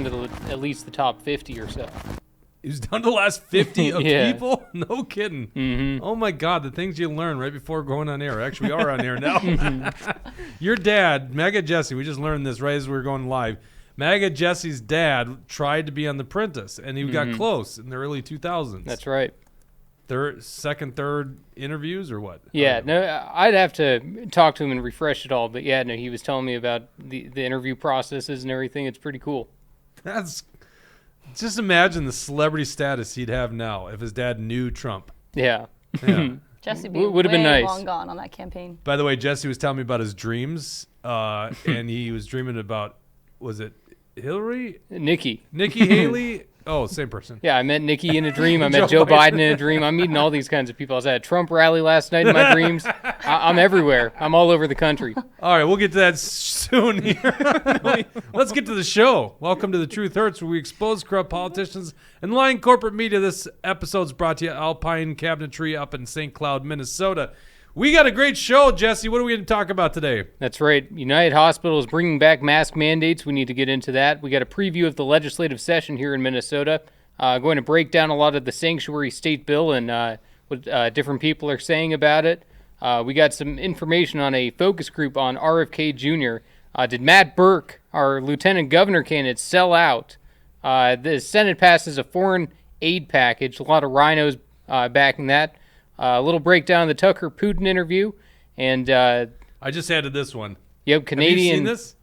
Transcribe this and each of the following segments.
to at least the top 50 or so. He was down to the last 50 of Yeah. people? No kidding. Mm-hmm. Oh, my God, the things you learn right before going on air. Actually, we are on air now. Your dad, MAGA Jesse, we just learned this right as we were going live. MAGA Jesse's dad tried to be on The Apprentice, and he got close in the early 2000s. That's right. Second, third interviews or what? Yeah, no, I'd have to talk to him and refresh it all. But yeah, no, he was telling me about the interview processes and everything. It's pretty cool. That's just imagine the celebrity status he'd have now if his dad knew Trump. Yeah. Yeah. Jesse would Would have been nice. long gone on that campaign. By the way, Jesse was telling me about his dreams, and he was dreaming about, was it Hillary? Nikki Haley? Oh, same person. Yeah, I met Nikki in a dream. I met Joe Biden in a dream. I'm meeting all these kinds of people. I was at a Trump rally last night in my dreams. I'm everywhere. I'm all over the country. All right, we'll get to that soon here. Let's get to the show. Welcome to The Truth Hurts, where we expose corrupt politicians and lying corporate media. This episode's brought to you Alpine Cabinetry up in St. Cloud, Minnesota. We got a great show, Jesse. What are we going to talk about today? That's right. United Hospital is bringing back mask mandates. We need to get into that. We got a preview of the legislative session here in Minnesota. Going to break down a lot of the sanctuary state bill and what different people are saying about it. We got some information on a focus group on RFK Jr. Did Matt Burke, our lieutenant governor candidate, sell out? The Senate passes a foreign aid package. A lot of rhinos backing that. A little breakdown of the Tucker Putin interview, and I just added this one. Yep, Canadian. Have you seen this?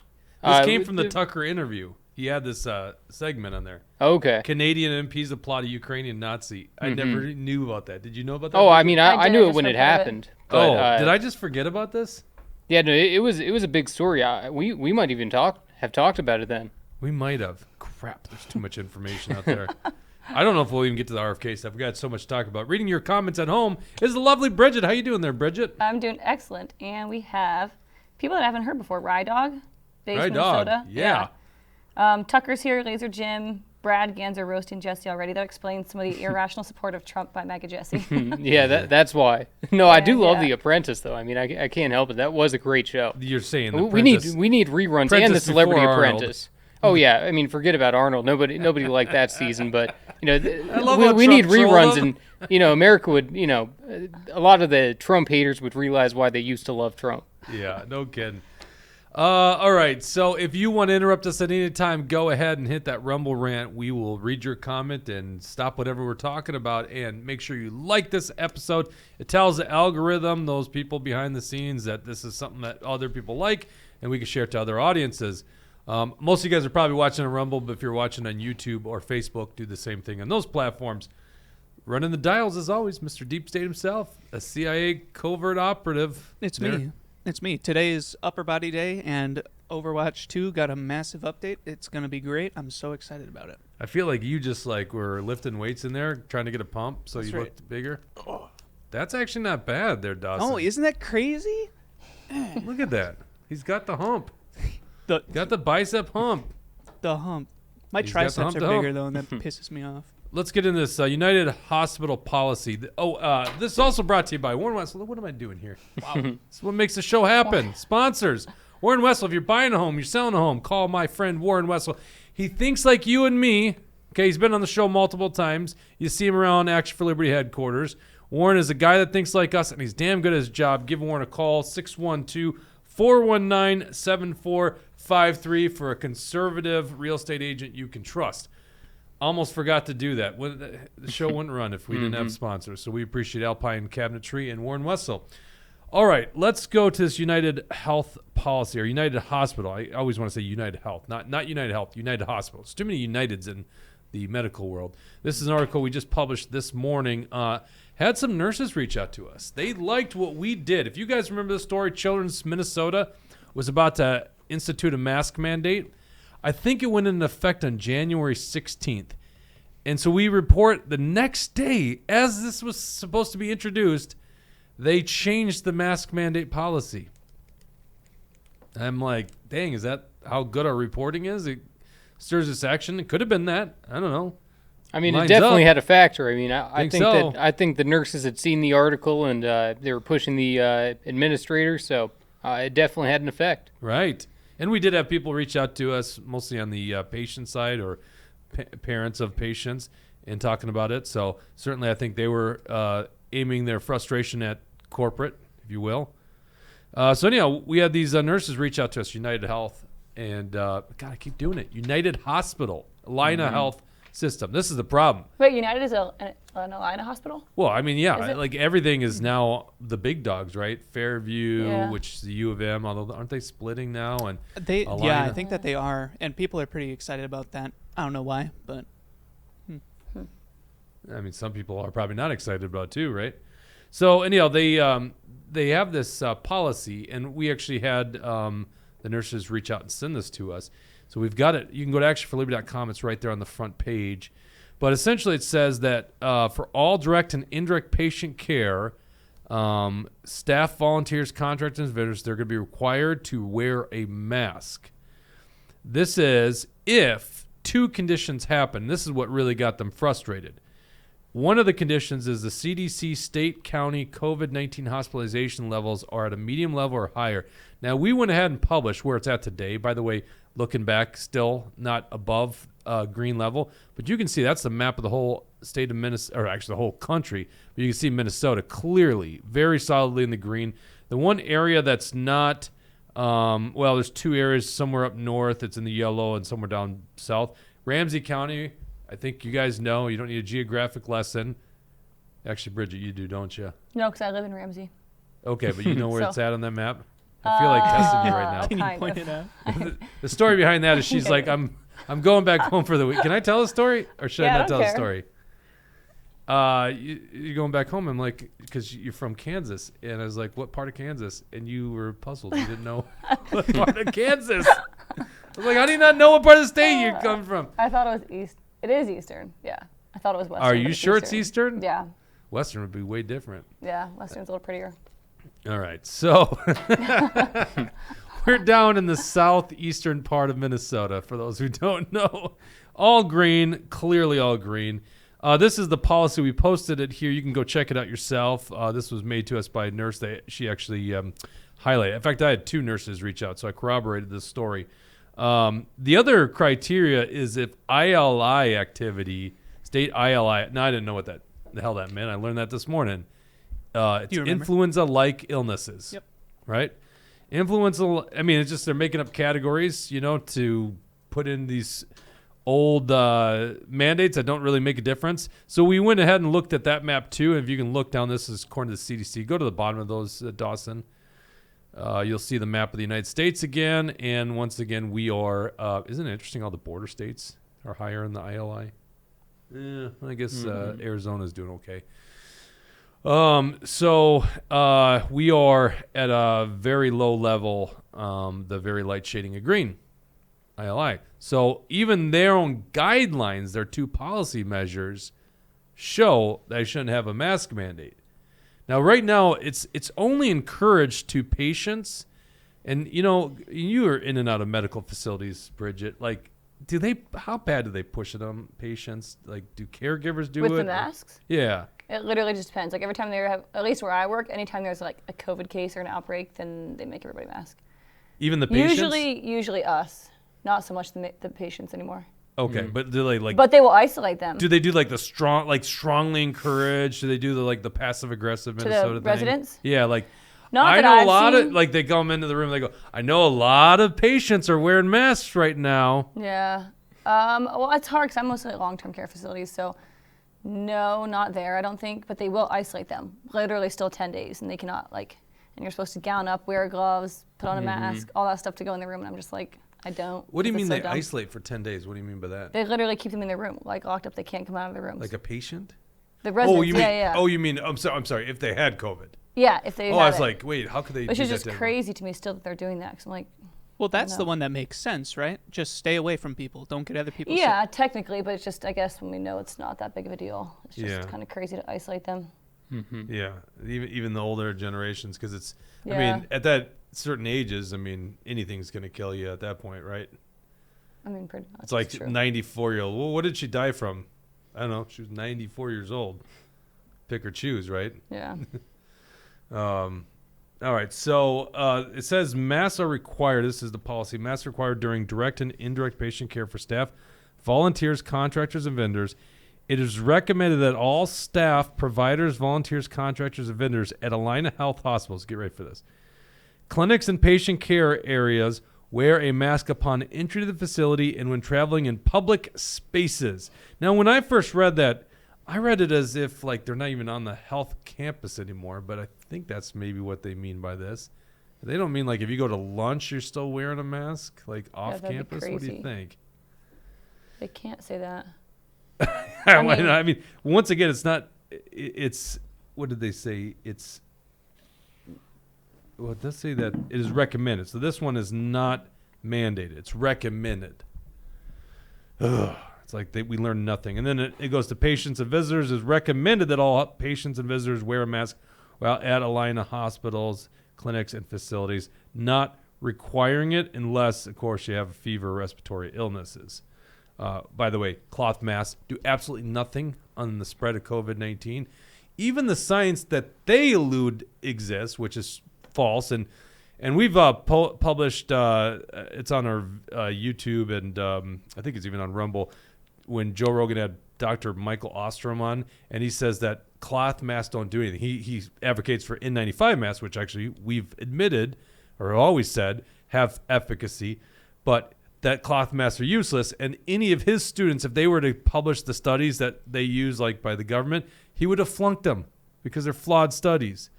This came from the Tucker interview. He had this segment on there. Okay. Canadian MPs applaud a Ukrainian Nazi. I never knew about that. Did you know about that? Oh, I mean, I I knew did. it when I it just heard about it. happened. But, did I just forget about this? Yeah, no, it was a big story. We might even have talked about it then. We might have. Crap, there's too much information out there. I don't know if we'll even get to the RFK stuff. We got so much to talk about. Reading your comments at home is the lovely Bridget. How you doing there, Bridget? I'm doing excellent, and we have people that I haven't heard before. Rye Dog, based Rye Minnesota. Dog, yeah. Tucker's here, Laser Jim, Brad Ganser roasting Jesse already. That explains some of the irrational support of Trump by MAGA Jesse. Yeah, that's why. No, I do love yeah. The Apprentice, though. I mean, I can't help it. That was a great show. You're saying the we need reruns and Apprentice the Celebrity before Arnold. Apprentice. Oh yeah, I mean, forget about Arnold. Nobody liked that season, but love how we need Trump trolled reruns, him. and America would, a lot of the Trump haters would realize why they used to love Trump. Yeah, no kidding. All right, so if you want to interrupt us at any time, go ahead and hit that Rumble rant. We will read your comment and stop whatever we're talking about, and make sure you like this episode. It tells the algorithm, those people behind the scenes, that this is something that other people like, and we can share it to other audiences. Most of you guys are probably watching on Rumble, but if you're watching on YouTube or Facebook, do the same thing on those platforms. Running the dials, as always, Mr. Deep State himself, a CIA covert operative. It's me. It's me. Today is Upper Body Day, and Overwatch 2 got a massive update. It's going to be great. I'm so excited about it. I feel like you just were lifting weights in there, trying to get a pump, so That's you right. looked bigger. That's actually not bad there, Dawson. Oh, isn't that crazy? Look at that. He's got the hump. The Got the bicep hump. hump. My He's got the triceps hump are to hump. bigger, though, and that pisses me off. Let's get into this United Hospital policy. This is also brought to you by Warren Wessel. What am I doing here? Wow. This is what makes the show happen. Sponsors. Warren Wessel, if you're buying a home, you're selling a home, call my friend Warren Wessel. He thinks like you and me. Okay, he's been on the show multiple times. You see him around Action for Liberty headquarters. Warren is a guy that thinks like us, and he's damn good at his job. Give Warren a call, 612-419-7453 for a conservative real estate agent you can trust. Almost forgot to do that. The show wouldn't run if we didn't have sponsors. So we appreciate Alpine Cabinetry and Warren Wessel. All right, let's go to this United Health policy, or United Hospital. I always want to say United Health, not United Health, United Hospital. There's too many Uniteds in the medical world. This is an article we just published this morning. Had some nurses reach out to us. They liked what we did. If you guys remember the story, Children's Minnesota was about to institute a mask mandate. I think it went into effect on January 16th. And so we report the next day, as this was supposed to be introduced, they changed the mask mandate policy. I'm like, dang, is that how good our reporting is? It stirs this action. It could have been that. I don't know. I mean, Lines it definitely up. had a factor. I mean, I think so. I think the nurses had seen the article and they were pushing the administrators, so it definitely had an effect. Right. And we did have people reach out to us, mostly on the patient side or parents of patients, and talking about it. So certainly I think they were aiming their frustration at corporate, if you will. So anyhow, we had these nurses reach out to us, United Health, and God, I keep doing it. United Hospital, Alina Health System. This is the problem. Wait, United is an Alina hospital? Well, I mean, yeah, Is it? like everything is now the big dogs, right? Fairview, Yeah. which is the U of M, although aren't they splitting now? And Yeah, I Alina. think that they are, and people are pretty excited about that. I don't know why, but I mean, some people are probably not excited about it too, right? So anyhow, they have this policy, and we actually had the nurses reach out and send this to us. So we've got it. You can go to actionforliberty.com. It's right there on the front page. But essentially, it says that for all direct and indirect patient care, staff, volunteers, contractors, and vendors, they're going to be required to wear a mask. This is if two conditions happen. This is what really got them frustrated. One of the conditions is the CDC state county COVID-19 hospitalization levels are at a medium level or higher. Now, we went ahead and published where it's at today. By the way, looking back, still not above green level. But you can see that's the map of the whole state of Minnesota, or actually the whole country. But you can see Minnesota clearly, very solidly in the green. The one area that's not, well, there's two areas, somewhere up north, it's in the yellow, and somewhere down south. Ramsey County, I think you guys know, you don't need a geographic lesson. Actually, Bridget, you do, don't you? No, because I live in Ramsey. Okay, but you know where So- it's at on that map? I feel like testing you right now. can you Kind point of. it out? The story behind that is she's like, I'm going back home for the week. Can I tell the story, or should Yeah, I I not don't tell the care. story? You're going back home. I'm like, because you're from Kansas, and I was like, what part of Kansas? And you were puzzled. You didn't know what part of Kansas. I was like, how do you not know what part of the state you come from? I thought it was East. It is Eastern. Yeah. I thought it was Western. Are but you sure it's Eastern? Yeah. Western would be way different. Yeah. Western's a little prettier. All right, so we're down in the southeastern part of Minnesota, for those who don't know. All green, clearly all green. This is the policy. We posted it here. You can go check it out yourself. This was made to us by a nurse. She actually highlighted. In fact, I had two nurses reach out, so I corroborated this story. The other criteria is if ILI activity, state ILI. Now, I didn't know what the hell that meant. I learned that this morning. It's you remember? influenza-like illnesses. Yep. Right? Influenza, I mean, it's just they're making up categories, to put in these old mandates that don't really make a difference. So we went ahead and looked at that map too. And if you can look down, this is according to the CDC. Go to the bottom of those, Dawson. You'll see the map of the United States again. And once again, we are, isn't it interesting how the border states are higher in the ILI? I guess Arizona's doing okay. So we are at a very low level, the very light shading of green, ILI. So even their own guidelines, their two policy measures, show that I shouldn't have a mask mandate. Now, right now, it's only encouraged to patients, and you are in and out of medical facilities, Bridget. Like, how bad do they push it on patients? Like, do caregivers do With it? the masks? Yeah. It literally just depends. Like every time they have, at least where I work, anytime there's like a COVID case or an outbreak, then they make everybody mask. Even the patients? Usually us, not so much the patients anymore. Okay, but do they But they will isolate them do they do like the strongly encourage? Do they do the passive aggressive to Minnesota the thing? residents. Yeah, like Not I that know I've a lot seen. of like they come into the room. They go, I know a lot of patients are wearing masks right now. Yeah. Well, it's hard because I'm mostly at long-term care facilities, so no, not there. I don't think, but they will isolate them. Literally, still 10 days, and they cannot and you're supposed to gown up, wear gloves, put on a mask, all that stuff to go in the room, and I'm just like, I don't. What do you 'cause mean it's they so dumb. isolate for 10 days? What do you mean by that? They literally keep them in their room, like locked up. They can't come out of their rooms. Like a patient? The residents, Oh, you mean? yeah. Oh, you mean? I'm sorry. If they had COVID. Yeah, if they. Oh, I had was it. like, wait, how could they? Which do is that just to everyone? crazy to me still that they're doing that. Cause I'm like, Well, that's the know. one that makes sense, right? Just stay away from people. Don't get other people sick. yeah, technically, but it's just I guess when we know it's not that big of a deal, it's just Yeah. kind of crazy to isolate them. Yeah, even the older generations, because it's. I Yeah. mean, at that certain ages, I mean, anything's gonna kill you at that point, right? I mean, pretty much. It's like true. 94-year-old. Well, what did she die from? I don't know. She was 94 years old. Pick or choose, right? Yeah. All right. So it says masks are required. This is the policy. Masks are required during direct and indirect patient care for staff, volunteers, contractors, and vendors. It is recommended that all staff, providers, volunteers, contractors, and vendors at Allina Health hospitals, get ready for this, clinics and patient care areas wear a mask upon entry to the facility and when traveling in public spaces. Now, when I first read that, I read it as if like they're not even on the health campus anymore, but I think that's maybe what they mean by this. They don't mean like if you go to lunch, you're still wearing a mask, like off that'd be campus? What do you crazy. think? They can't say that. I mean, once again, it's not, it's, what did they say? It's, well, it does say that it is recommended. So this one is not mandated. It's recommended. Ugh. It's like we learn nothing. And then it goes to patients and visitors. It's recommended that all patients and visitors wear a mask while at Allina hospitals, clinics, and facilities, not requiring it unless, of course, you have a fever or respiratory illnesses. By the way, cloth masks do absolutely nothing on the spread of COVID-19. Even the science that they allude exists, which is false, and we've published, it's on our YouTube, and I think it's even on Rumble, when Joe Rogan had Dr. Michael Ostrom on, and he says that cloth masks don't do anything. He advocates for N95 masks, which actually we've admitted, or always said, have efficacy, but that cloth masks are useless. And any of his students, if they were to publish the studies that they use, like by the government, he would have flunked them because they're flawed studies.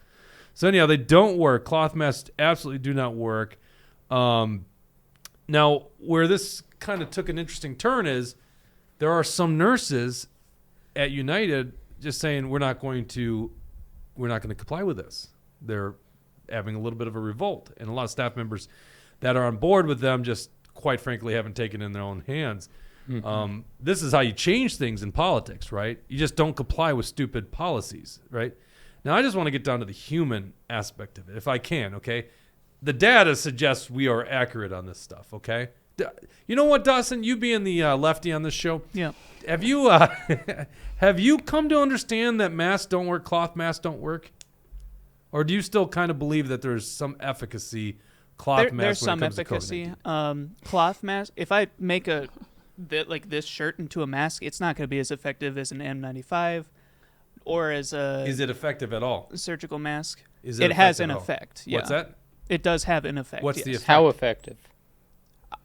So anyhow, they don't work. Cloth masks absolutely do not work. Now, where this kind of took an interesting turn is there are some nurses at United just saying we're not going to comply with this. They're having a little bit of a revolt, and a lot of staff members that are on board with them just quite frankly haven't taken it in their own hands. Mm-hmm. This is how you change things in politics, right? You just don't comply with stupid policies, right? Now, I just want to get down to the human aspect of it, if I can, okay? The data suggests we are accurate on this stuff, okay? You know what, Dawson? You being the lefty on this show, Yeah. have you have you come to understand that masks don't work, cloth masks don't work? Or do you still kind of believe that there's some efficacy, cloth masks There's when some it comes efficacy. to COVID-19? Cloth mask, if I make like this shirt into a mask, it's not going to be as effective as an N95 or as a Is it effective at all? surgical mask. Is It has effective an at all? effect. Yeah. What's that? It does have an effect. What's yes. the effect? How effective?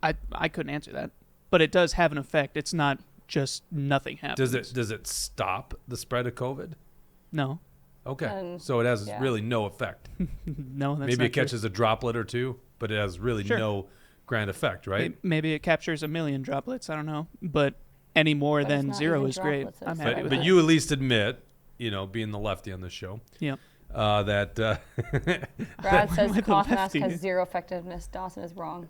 I couldn't answer that, but it does have an effect. It's not just nothing happens. Does it stop the spread of COVID? No. Okay, so it has yeah. really no effect. No, that's Maybe not it catches a droplet or two, but it has really Sure. no grand effect, true. right? Maybe it captures 1 million droplets. I don't know, but any more But it's than not 0 even is great. droplets, I'm it's happy like with But that. you at least admit, being the lefty on this show, Yeah. that Brad says With a cloth mask lefty. has zero effectiveness. Dawson is wrong.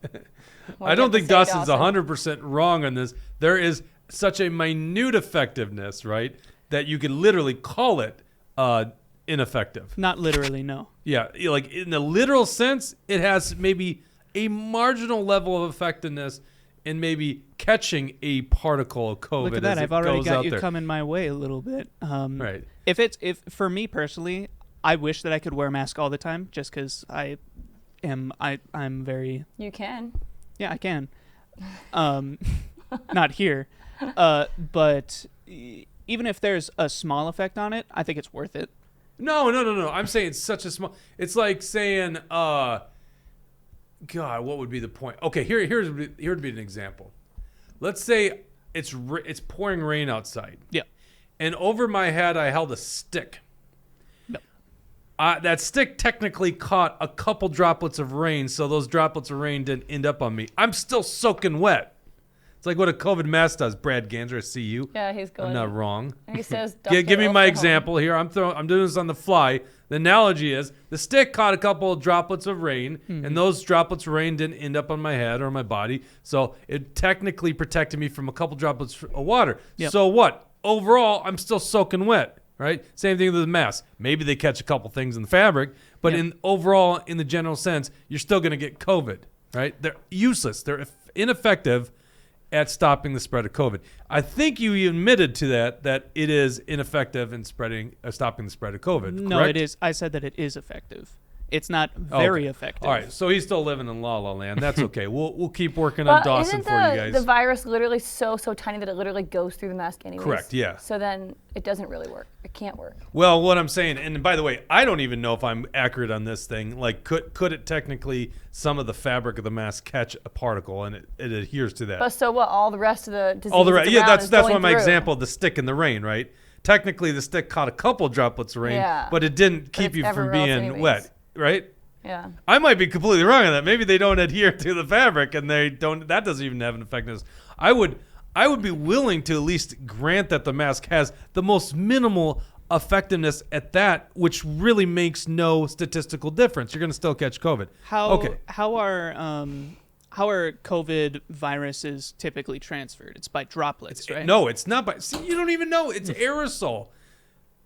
I don't think Dawson's 100% wrong on this. There is such a minute effectiveness, right, that you could literally call it ineffective. Not literally, no. Yeah, like in the literal sense, it has maybe a marginal level of effectiveness in maybe catching a particle of COVID. Look at that. as I've it already goes got out you there. coming my way a little bit. Right. If for me personally, I wish that I could wear a mask all the time just because I'm very, You can. yeah, I can. Not here. But even if there's a small effect on it, I think it's worth it. No. I'm saying it's such a small. It's like saying, God, what would be the point? Okay, here'd be an example. Let's say it's pouring rain outside. Yeah. And over my head, I held a stick. Yep. That stick technically caught a couple droplets of rain, so those droplets of rain didn't end up on me. I'm still soaking wet. It's like what a COVID mask does, Brad Ganser. I see you. Yeah, he's going. I'm not wrong. And he says, Give me my example here. I'm doing this on the fly. The analogy is the stick caught a couple of droplets of rain, and those droplets of rain didn't end up on my head or my body, so it technically protected me from a couple droplets of water. Yep. So what? Overall, I'm still soaking wet, right? Same thing with the mask. Maybe they catch a couple things in the fabric, but Yep. in the general sense, you're still going to get COVID, right? They're useless. They're ineffective at stopping the spread of COVID. I think you admitted to that it is ineffective in stopping the spread of COVID. No, correct? it is. I said that it is effective. It's not very Okay. effective. All right, so he's still living in La La Land. That's okay. We'll keep working on But Dawson isn't for you guys. the virus literally so tiny that it literally goes through the mask anyways? Correct, yeah. So then it doesn't really work. It can't work. Well, what I'm saying, and by the way, I don't even know if I'm accurate on this thing. Like, could it technically, some of the fabric of the mask catch a particle, and it adheres to that? But so what? All the rest of the disease All the that's yeah, around that's is why going my through. example of the stick in the rain, right? Technically, the stick caught a couple droplets of rain, Yeah. but it didn't keep it's you from everywhere else being anyways. wet, right? Yeah. I might be completely wrong on that. Maybe they don't adhere to the fabric, and they don't. That doesn't even have an effectiveness. I would be willing to at least grant that the mask has the most minimal effectiveness at that, which really makes no statistical difference. You're going to still catch COVID. How are COVID viruses typically transferred? It's by droplets, right? No, it's not. See, you don't even know. It's aerosol.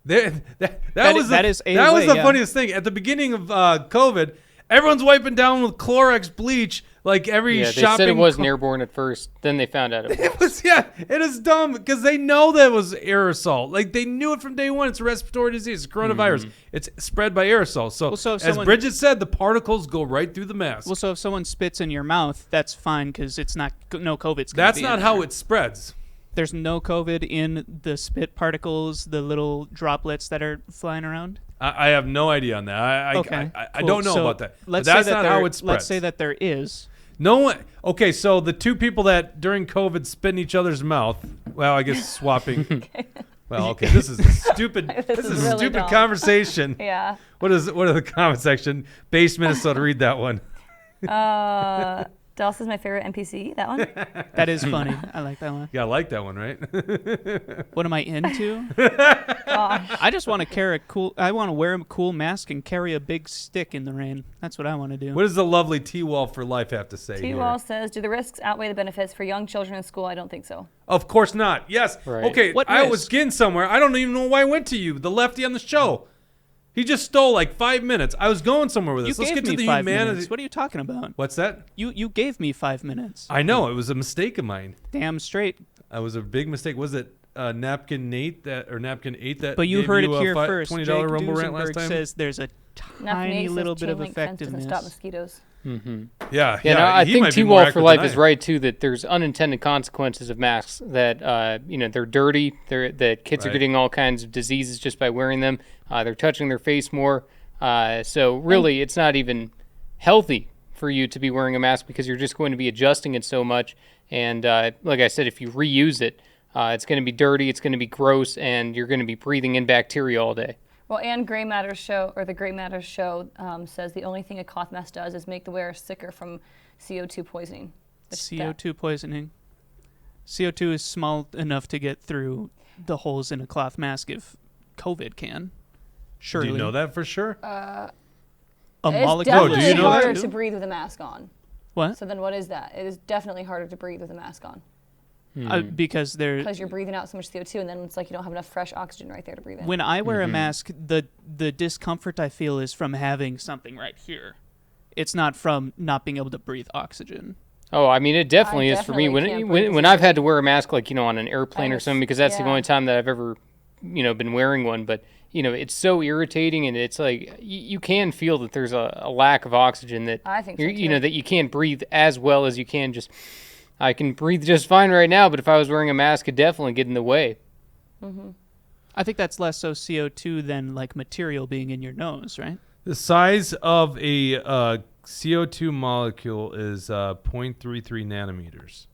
That was the funniest thing. At the beginning of COVID, everyone's wiping down with Clorox bleach like every Yeah, they shopping. said it wasn't airborne at first. Then they found out it was. It was, yeah, it is dumb because they know that it was aerosol. Like, they knew it from day one. It's a respiratory disease, it's coronavirus. It's spread by aerosol. So, Well, so if as someone- Bridget said, the particles go right through the mask. Well, so if someone spits in your mouth, that's fine because it's not no COVID's. That's not how it spreads. There's no COVID in the spit particles, the little droplets that are flying around. I have no idea on that. I Cool. don't know So about that. But Let's that's say that not how there- it spreads. Let's say that there is. No one. Okay, so the two people that during COVID spit in each other's mouth. Well, I guess swapping. Well, okay, this is a stupid. this is a really stupid dumb. conversation. Yeah. What are the comment section? Base Minnesota. Read that one. Dallas is my favorite NPC. That one. That is funny. I like that one. Yeah, I like that one, right? What am I into? Gosh. I just want to carry a cool. I want to wear a cool mask and carry a big stick in the rain. That's what I want to do. What does the lovely T-Wall for Life have to say T-Wall here? says, "Do the risks outweigh the benefits for young children in school?" I don't think so. Of course not. Yes. Right. Okay, What I risk? was getting somewhere. I don't even know why I went to you, the lefty on the show. He just stole like 5 minutes. I was going somewhere with You this. Let's gave get to me the 5 humanity. minutes. What are you talking about? What's that? You gave me 5 minutes. I know. It was a mistake of mine. Damn straight. It was a big mistake. Was it Napkin 8 that But you gave heard it a here first. $20 Jake Rumble rant last Duesenberg time? says there's a tiny little bit of effectiveness. To stop mosquitoes. Yeah, Yeah, no, I he think might be more T-Wall for accurate Life than I is am. right too. That there's unintended consequences of masks. That they're dirty. That kids are Right. getting all kinds of diseases just by wearing them. They're touching their face more. So really, it's not even healthy for you to be wearing a mask because you're just going to be adjusting it so much. And like I said, if you reuse it, it's going to be dirty. It's going to be gross, and you're going to be breathing in bacteria all day. Well, and Gray Matters show, or the Gray Matters show, says the only thing a cloth mask does is make the wearer sicker from CO2 poisoning. CO2 poisoning. CO2 is small enough to get through the holes in a cloth mask if COVID can. Surely. Do you know that for sure? A It's molecule. definitely do you know harder that? to breathe with a mask on. What? So then what is that? It is definitely harder to breathe with a mask on. Because there. Because you're breathing out so much CO2, and then it's like you don't have enough fresh oxygen right there to breathe in. When I wear a mask, the discomfort I feel is from having something right here. It's not from not being able to breathe oxygen. Oh, I mean, it definitely is for me. definitely can't breathe When I've had to wear a mask, like, on an airplane or was- something, because that's the yeah. only time that I've ever, been wearing one. But, it's so irritating, and it's like you can feel that there's a lack of oxygen that, I think so, you too. know, that you can't breathe as well as you can. I can breathe just fine right now, but if I was wearing a mask, it'd definitely get in the way. I think that's less so CO2 than like material being in your nose, right? The size of a CO2 molecule is 0.33 nanometers.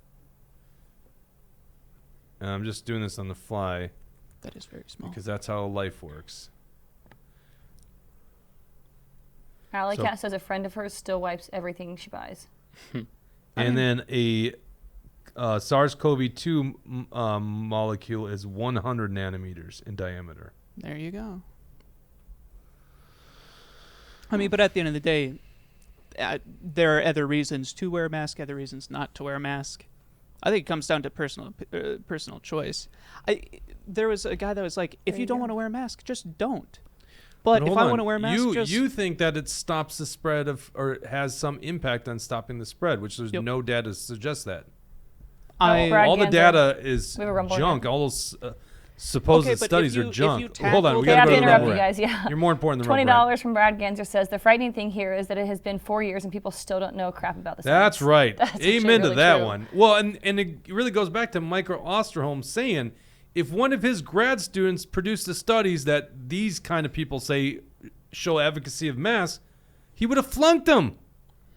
And I'm just doing this on the fly That is very small. because that's how life works. Alley So- Cat says a friend of hers still wipes everything she buys. And then a SARS-CoV-2 molecule is 100 nanometers in diameter. There you go. I mean, but at the end of the day, there are other reasons to wear a mask, other reasons not to wear a mask. I think it comes down to personal choice. There was a guy that was like, if There you you don't go. want to wear a mask, just don't. But if hold I on. want to wear a mask, you think that it stops the spread of, or has some impact on stopping the spread, which there's Yep. no data to suggest that. I Brad All the Ganser. data is We have a Rumble junk. here. All those supposed Okay, but studies if are you junk. tackle Hold on, we Okay, got I have to to go to interrupt the you red. guys. Yeah. You're more important than $20 Red. from Brad Ganser says the frightening thing here is that it has been 4 years and people still don't know crap about the That's science. right. That's actually Amen to really that true. one. Well, and it really goes back to Michael Osterholm saying if one of his grad students produced the studies that these kind of people say show advocacy of masks, he would have flunked them.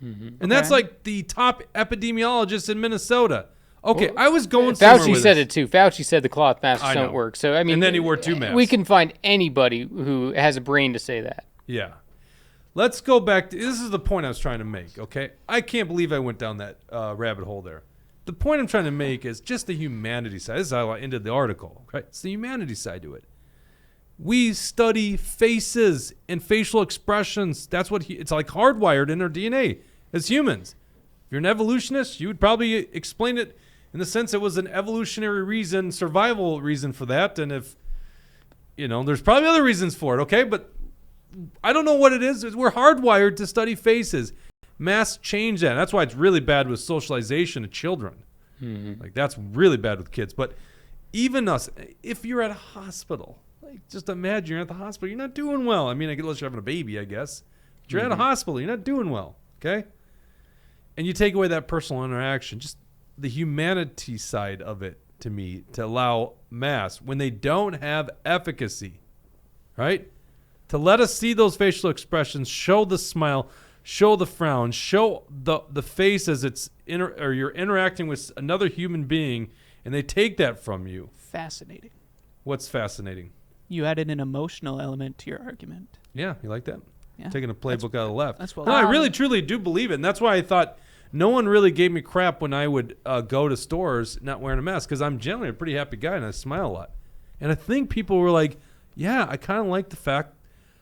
And that's Okay. like the top epidemiologist in Minnesota. Okay, I was going somewhere Fauci with said this. it too. Fauci said the cloth masks I don't know. work. So I mean, And then he wore 2 masks. We can find anybody who has a brain to say that. Yeah. Let's go back to this is the point I was trying to make, okay? I can't believe I went down that rabbit hole there. The point I'm trying to make is just the humanity side. This is how I ended the article, okay? It's the humanity side to it. We study faces and facial expressions. That's what it's like hardwired in our DNA as humans. If you're an evolutionist, you would probably explain it in the sense it was an evolutionary reason, survival reason for that. And if, there's probably other reasons for it, okay? But I don't know what it is. We're hardwired to study faces. Masks change that. That's why it's really bad with socialization of children. Like, that's really bad with kids. But even us, if you're at a hospital, like, just imagine you're at the hospital. You're not doing well. I mean, unless you're having a baby, I guess. But you're at a hospital. You're not doing well, okay? And you take away that personal interaction, just the humanity side of it, to me, to allow masks when they don't have efficacy, right? To let us see those facial expressions, show the smile, show the frown, show the face as it's or you're interacting with another human being, and they take that from you. Fascinating. What's fascinating? You added an emotional element to your argument. Yeah, you like that? Yeah. Taking a playbook out of the left. That's well No, I done. really, truly do believe it, and that's why I thought no one really gave me crap when I would go to stores not wearing a mask, because I'm generally a pretty happy guy and I smile a lot. And I think people were like, yeah, I kind of like the fact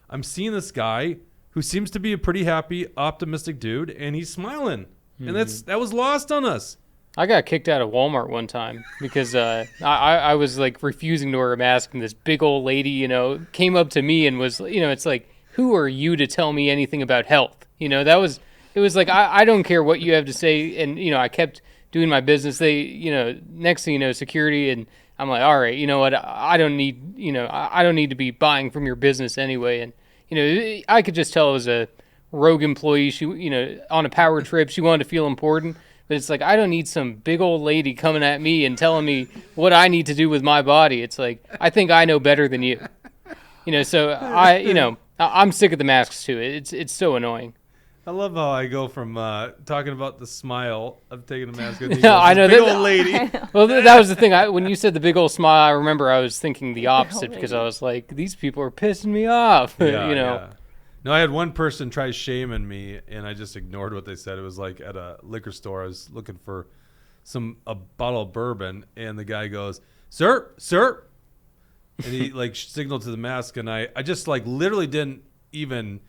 I'm seeing this guy who seems to be a pretty happy, optimistic dude, and he's smiling. And that was lost on us. I got kicked out of Walmart one time because I was like refusing to wear a mask, and this big old lady, came up to me and was, it's like, who are you to tell me anything about health? It was like, I don't care what you have to say. And, I kept doing my business. They, next thing you know, security, and I'm like, all right, you know what? I don't need, I don't need to be buying from your business anyway. And, I could just tell it was a rogue employee. She, on a power trip, she wanted to feel important. But it's like, I don't need some big old lady coming at me and telling me what I need to do with my body. It's like, I think I know better than you. So I'm sick of the masks too. It's so annoying. I love how I go from talking about the smile of taking a mask. No, I know big that- old lady. Well, that was the thing. When you said the big old smile, I remember I was thinking the opposite because I was like, these people are pissing me off. Yeah. No, I had one person try shaming me, and I just ignored what they said. It was like at a liquor store. I was looking for a bottle of bourbon, and the guy goes, "Sir," and he like signaled to the mask, and I just like literally didn't even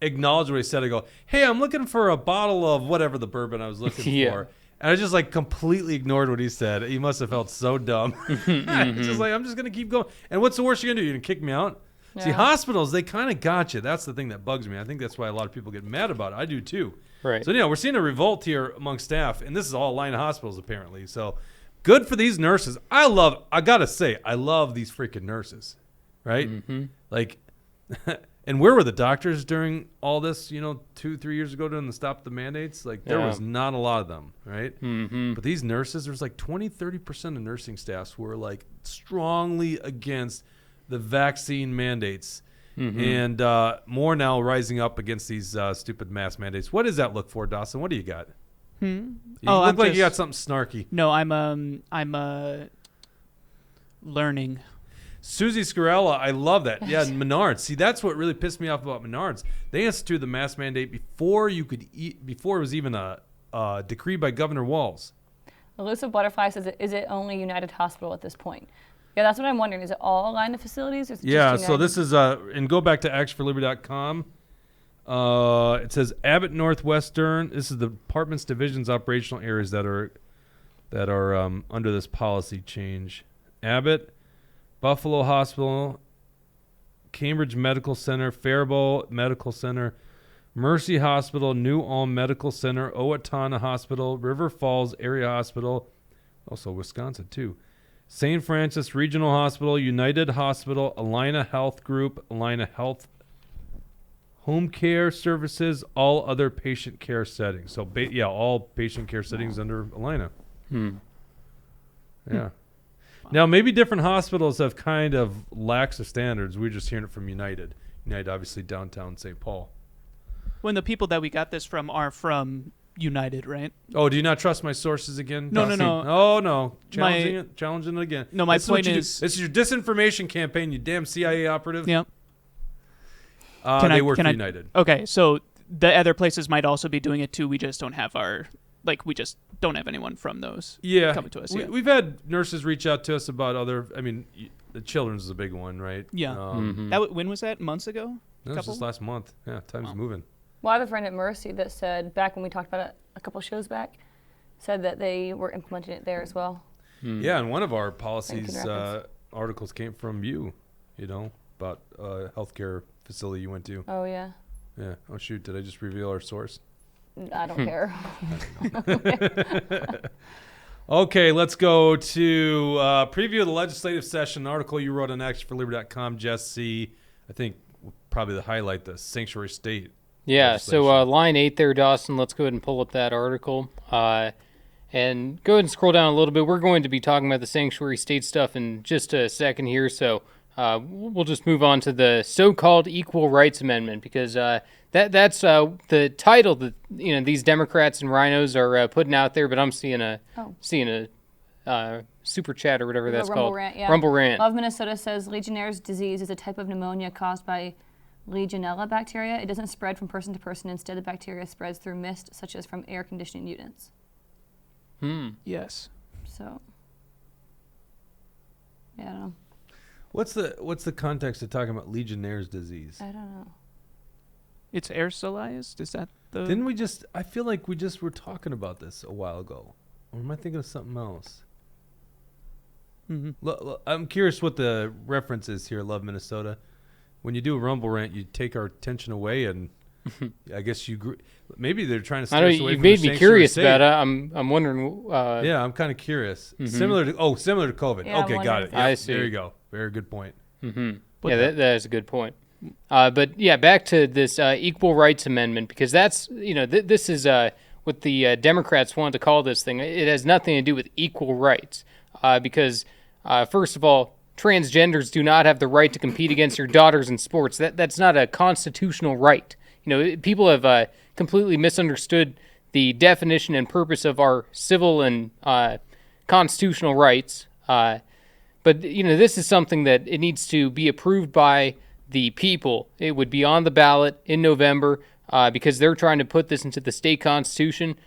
acknowledge what he said. I go, "Hey, I'm looking for a bottle of whatever the bourbon I was looking Yeah. for." And I just like completely ignored what he said. He must have felt so dumb. It's just like, I'm just going to keep going. And what's the worst you're going to do? You're going to kick me out? See, Yeah. hospitals, they kind of got you. That's the thing that bugs me. I think that's why a lot of people get mad about it. I do too. Right. So, we're seeing a revolt here among staff, and this is all line of hospitals apparently. So, good for these nurses. I got to say, I love these freaking nurses, right? Mm-hmm. Like, and where were the doctors during all this, 2-3 years ago during the stop the mandates? Like, there Yeah. was not a lot of them, right? Mm-hmm. But these nurses, there's like 20-30% of nursing staffs who are like strongly against the vaccine mandates. Mm-hmm. And more now rising up against these stupid mask mandates. What does that look for, Dawson? What do you got? You Oh, look I'm like you got just- something snarky. No, I'm learning. Susie Scarella, I love that. Yeah, Menards. See, that's what really pissed me off about Menards. They instituted the mask mandate before you could eat, before it was even a decree by Governor Walz. Elusive Butterfly says, is it only United Hospital at this point? Yeah, that's what I'm wondering. Is it all line of facilities? Or is it Yeah, just so United? this is and go back to actionforliberty.com. It says Abbott Northwestern. This is the department's divisions operational areas that are under this policy change. Abbott, Buffalo Hospital, Cambridge Medical Center, Faribault Medical Center, Mercy Hospital, New Ulm Medical Center, Owatonna Hospital, River Falls Area Hospital, also Wisconsin too, St. Francis Regional Hospital, United Hospital, Alina Health Group, Alina Health Home Care Services, all other patient care settings. So, all patient care settings under Alina. Yeah. Now, maybe different hospitals have kind of lax the standards. We're just hearing it from United. United, obviously, downtown St. Paul. When the people that we got this from are from United, right? Oh, do you not trust my sources again? No. Oh, no. Challenging it again. No, my this point is this is your disinformation campaign, you damn CIA operative. Yep. They work for United. Okay, so the other places might also be doing it too. We just don't have we just don't have anyone from those coming to us yet. We've had nurses reach out to us about other, the children's is a big one, right? Yeah. When was that? Months ago? That was just last month. Yeah, time's moving. Well, I have a friend at Mercy that said, back when we talked about it a couple shows back, said that they were implementing it there as well. Yeah, and one of our policies articles came from you, about a healthcare facility you went to. Oh, yeah. Yeah. Oh, shoot. Did I just reveal our source? I don't care. Okay, let's go to preview of the legislative session. An article you wrote on actionforliberty.com, Jesse. I think probably the highlight, the sanctuary state. Yeah, so line 8 there, Dawson. Let's go ahead and pull up that article. And go ahead and scroll down a little bit. We're going to be talking about the sanctuary state stuff in just a second here, so we'll just move on to the so-called Equal Rights Amendment, because that's the title that these Democrats and rhinos are putting out there. But I'm seeing a super chat or whatever that's Rumble called. Rant, yeah. Rumble Rant. Love Minnesota says Legionnaire's disease is a type of pneumonia caused by Legionella bacteria. It doesn't spread from person to person. Instead, the bacteria spreads through mist, such as from air conditioning units. Yes. So, yeah, I don't know. What's the context of talking about Legionnaire's disease? I don't know. It's aerosolized? Is that the... Didn't we just... I feel like we just were talking about this a while ago. Or am I thinking of something else? I'm curious what the reference is here, Love Minnesota. When you do a Rumble Rant, you take our attention away, and I guess maybe they're trying to steer us away you from made the me curious sanctuary about state. it. I'm wondering. Yeah, I'm kind of curious. Similar to COVID. Yeah, okay, got it. Yep, I see. There you go. Very good point. Yeah, that is a good point. But yeah, back to this Equal Rights Amendment, because that's this is what the Democrats want to call this thing. It has nothing to do with equal rights, because first of all, transgenders do not have the right to compete against your daughters in sports. That's not a constitutional right. People have completely misunderstood the definition and purpose of our civil and constitutional rights. But this is something that it needs to be approved by the people. It would be on the ballot in November because they're trying to put this into the state constitution.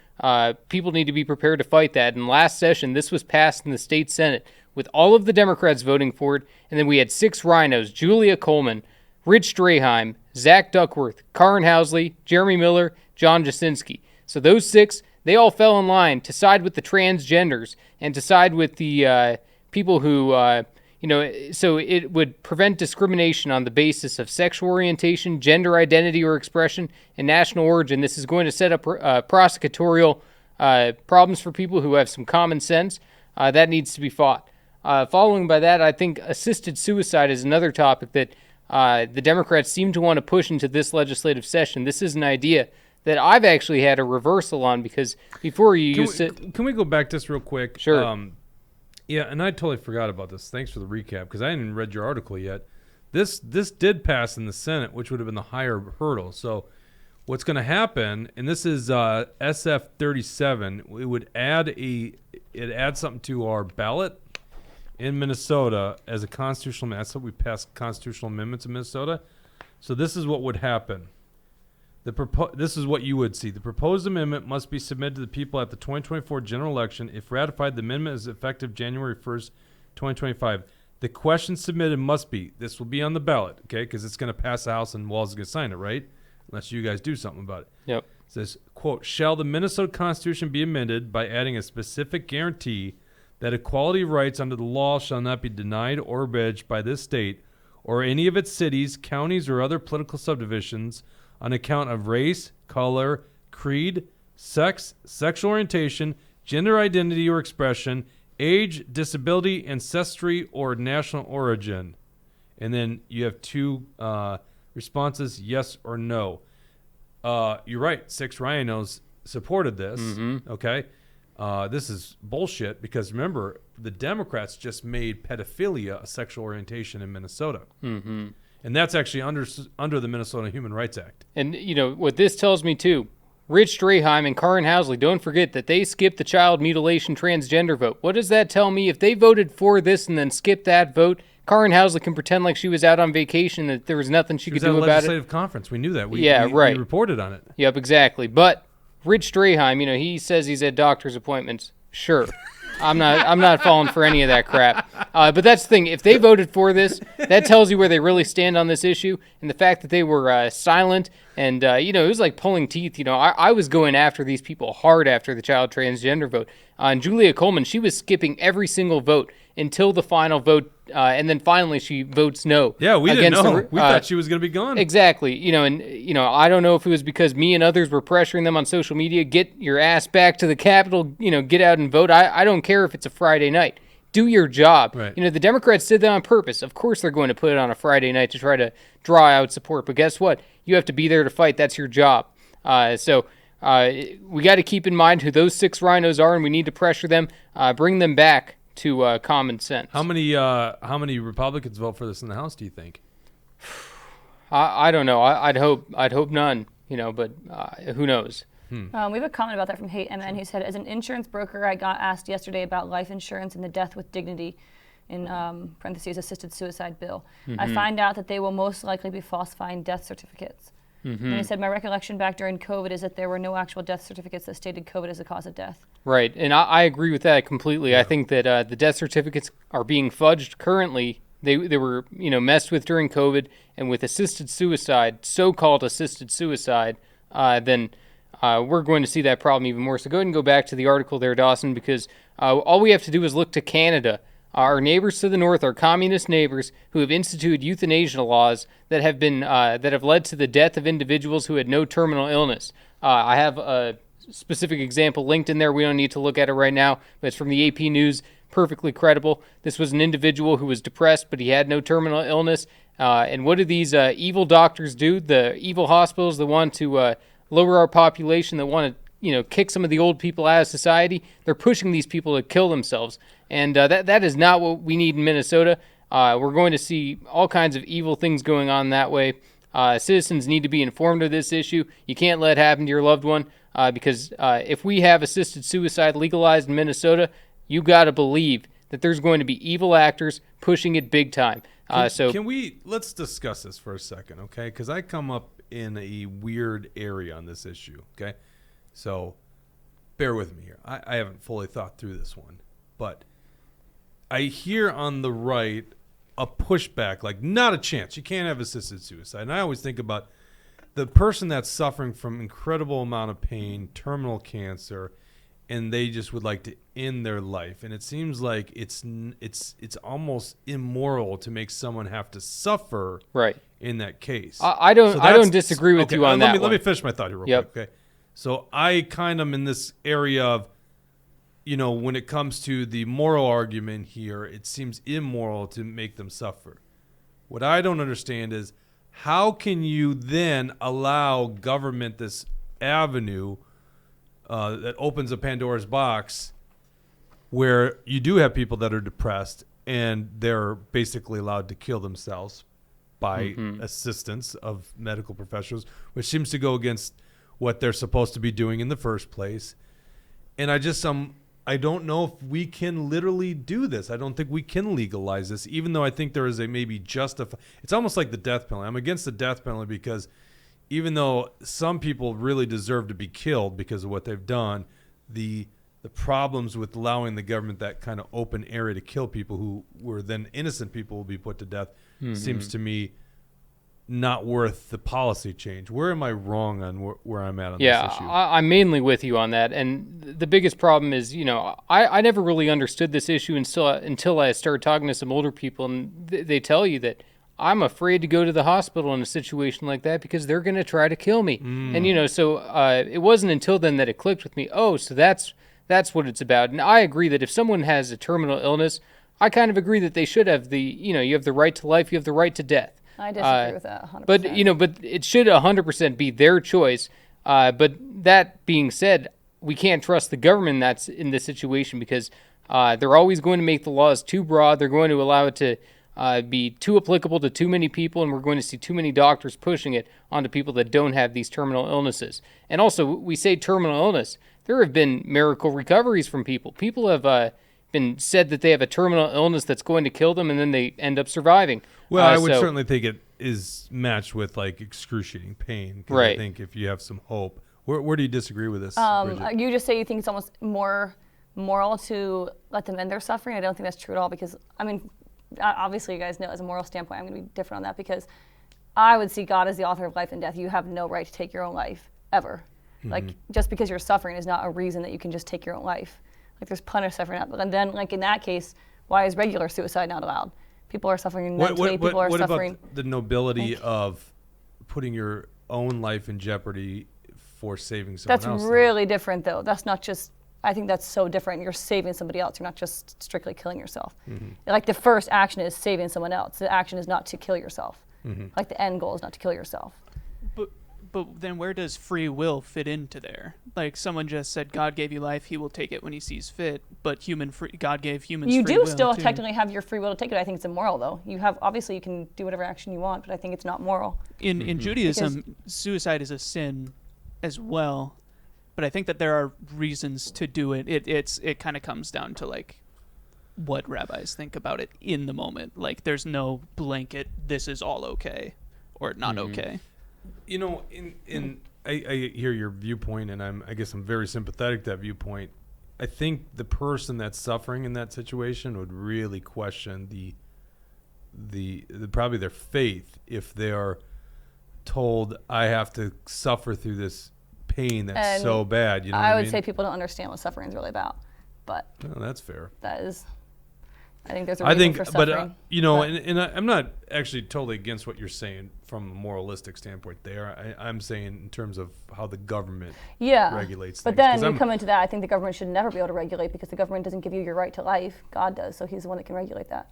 People need to be prepared to fight that. In last session, this was passed in the state Senate with all of the Democrats voting for it, and then we had 6 rhinos: Julia Coleman, Rich Straheim, Zach Duckworth, Karin Housley, Jeremy Miller, John Jasinski. So those 6, they all fell in line to side with the transgenders and to side with the people who, so it would prevent discrimination on the basis of sexual orientation, gender identity or expression, and national origin. This is going to set up prosecutorial problems for people who have some common sense. That needs to be fought. Following by that, I think assisted suicide is another topic that the Democrats seem to want to push into this legislative session. This is an idea that I've actually had a reversal on, because before you used to... Can we go back just real quick? Sure. Yeah, and I totally forgot about this. Thanks for the recap, because I hadn't even read your article yet. This did pass in the Senate, which would have been the higher hurdle. So what's going to happen, and this is SF 37, it would add something to our ballot in Minnesota as a constitutional amendment. That's how we passed constitutional amendments in Minnesota. So this is what would happen. This is what you would see. The proposed amendment must be submitted to the people at the 2024 general election. If ratified, the amendment is effective January 1st, 2025. The question submitted must be, this will be on the ballot, okay, because it's going to pass the House and Walz is going to sign it, right? Unless you guys do something about it. Yep. It says, quote, shall the Minnesota Constitution be amended by adding a specific guarantee that equality of rights under the law shall not be denied or abridged by this state or any of its cities, counties, or other political subdivisions on account of race, color, creed, sex, sexual orientation, gender identity or expression, age, disability, ancestry, or national origin. And then you have 2 responses, yes or no. You're right. 6 rhinos supported this. Okay. This is bullshit because remember, the Democrats just made pedophilia a sexual orientation in Minnesota. And that's actually under the Minnesota Human Rights Act. And, what this tells me, too, Rich Straheim and Karin Housley, don't forget that they skipped the child mutilation transgender vote. What does that tell me? If they voted for this and then skipped that vote, Karin Housley can pretend like she was out on vacation, that there was nothing she could do about it. Legislative conference. We knew that. We reported on it. Yep, exactly. But Rich Straheim, he says he's at doctor's appointments. Sure. I'm not falling for any of that crap. But that's the thing. If they voted for this, that tells you where they really stand on this issue. And the fact that they were silent and, it was like pulling teeth. I was going after these people hard after the child transgender vote. And Julia Coleman, she was skipping every single vote until the final vote. And then finally she votes no. Yeah, we didn't know. We thought she was going to be gone. Exactly. I don't know if it was because me and others were pressuring them on social media, get your ass back to the Capitol, get out and vote. I don't care if it's a Friday night. Do your job. Right. The Democrats did that on purpose. Of course they're going to put it on a Friday night to try to draw out support. But guess what? You have to be there to fight. That's your job. So we got to keep in mind who those 6 rhinos are, and we need to pressure them, bring them back to common sense. How many Republicans vote for this in the House, do you think? I don't know. I'd hope none. But who knows? We have a comment about that from Hate MN who said, as an insurance broker, I got asked yesterday about life insurance and the death with dignity, in parentheses, assisted suicide bill. I find out that they will most likely be falsifying death certificates. And he said, my recollection back during COVID is that there were no actual death certificates that stated COVID as a cause of death. Right, and I agree with that completely. Yeah. I think that the death certificates are being fudged currently. They were messed with during COVID, and with assisted suicide, so-called assisted suicide, then we're going to see that problem even more. So go ahead and go back to the article there, Dawson, because all we have to do is look to Canada. Our neighbors to the north are communist neighbors who have instituted euthanasia laws that have been that have led to the death of individuals who had no terminal illness. I have a specific example linked in there. We don't need to look at it right now, but it's from the AP News. Perfectly credible. This was an individual who was depressed, but he had no terminal illness. And what do these evil doctors do? The evil hospitals that want to lower our population, that want to kick some of the old people out of society, they're pushing these people to kill themselves. And that is not what we need in Minnesota. We're going to see all kinds of evil things going on that way. Citizens need to be informed of this issue. You can't let it happen to your loved one because if we have assisted suicide legalized in Minnesota, you got to believe that there's going to be evil actors pushing it big time. Let's discuss this for a second, okay? Because I come up in a weird area on this issue, okay? So bear with me here. I haven't fully thought through this one, but I hear on the right a pushback, like not a chance. You can't have assisted suicide. And I always think about the person that's suffering from incredible amount of pain, terminal cancer, and they just would like to end their life. And it seems like it's almost immoral to make someone have to suffer right in that case. I don't disagree with you on that. Let me finish my thought here real quick. Okay. So I kind of am in this area of, when it comes to the moral argument here, it seems immoral to make them suffer. What I don't understand is how can you then allow government this avenue that opens a Pandora's box where you do have people that are depressed and they're basically allowed to kill themselves by assistance of medical professionals, which seems to go against what they're supposed to be doing in the first place. And I don't know if we can literally do this. I don't think we can legalize this, even though I think there is a maybe it's almost like the death penalty. I'm against the death penalty because even though some people really deserve to be killed because of what they've done, the problems with allowing the government that kind of open area to kill people who were then innocent people will be put to death seems to me not worth the policy change. Where am I wrong on where I'm at on this issue? Yeah, I'm mainly with you on that. And the biggest problem is, I never really understood this issue until I started talking to some older people, and they tell you that I'm afraid to go to the hospital in a situation like that because they're going to try to kill me. And, so it wasn't until then that it clicked with me. Oh, so that's That's what it's about. And I agree that if someone has a terminal illness, I kind of agree that they should have you have the right to life, you have the right to death. I disagree with that 100%. But it should 100% be their choice. But that being said, we can't trust the government that's in this situation because they're always going to make the laws too broad. They're going to allow it to be too applicable to too many people, and we're going to see too many doctors pushing it onto people that don't have these terminal illnesses. And also, we say terminal illness. There have been miracle recoveries from people. People have been said that they have a terminal illness that's going to kill them, and then they end up surviving. Well, I would certainly think it is matched with like excruciating pain. 'Cause right. I think if you have some hope, where do you disagree with this? Bridget? You just say you think it's almost more moral to let them end their suffering. I don't think that's true at all because, I mean, obviously you guys know as a moral standpoint, I'm going to be different on that because I would see God as the author of life and death. You have no right to take your own life, ever. Like, just because you're suffering is not a reason that you can just take your own life. Like, there's plenty of suffering. And then, like, in that case, why is regular suicide not allowed? People are suffering mentally. People are suffering. What about the nobility of putting your own life in jeopardy for saving someone else? That's really different, though. That's not just, I think that's so different. You're saving somebody else. You're not just strictly killing yourself. Like, the first action is saving someone else. The action is not to kill yourself. Like, the end goal is not to kill yourself. But then where does free will fit into there? Like, someone just said God gave you life, he will take it when he sees fit, but God gave humans free will. You do still technically have your free will to take it. I think it's immoral, though. You have, obviously you can do whatever action you want, but I think it's not moral. In Judaism, suicide is a sin as well, but I think that there are reasons to do it. It kind of comes down to, like, what rabbis think about it in the moment. Like, there's no blanket, this is all okay, or not okay. You know, I hear your viewpoint, and I guess I'm very sympathetic to that viewpoint. I think the person that's suffering in that situation would really question the probably their faith if they are told I have to suffer through this pain that's And so bad. You know, I what would mean? say people don't understand what suffering is really about, but Well, that's fair. that is, I think there's a reason for suffering. And I'm not actually totally against what you're saying from a moralistic standpoint there. I'm saying in terms of how the government regulates but things. then you come into that, I think the government should never be able to regulate because the government doesn't give you your right to life. God does, so he's the one that can regulate that.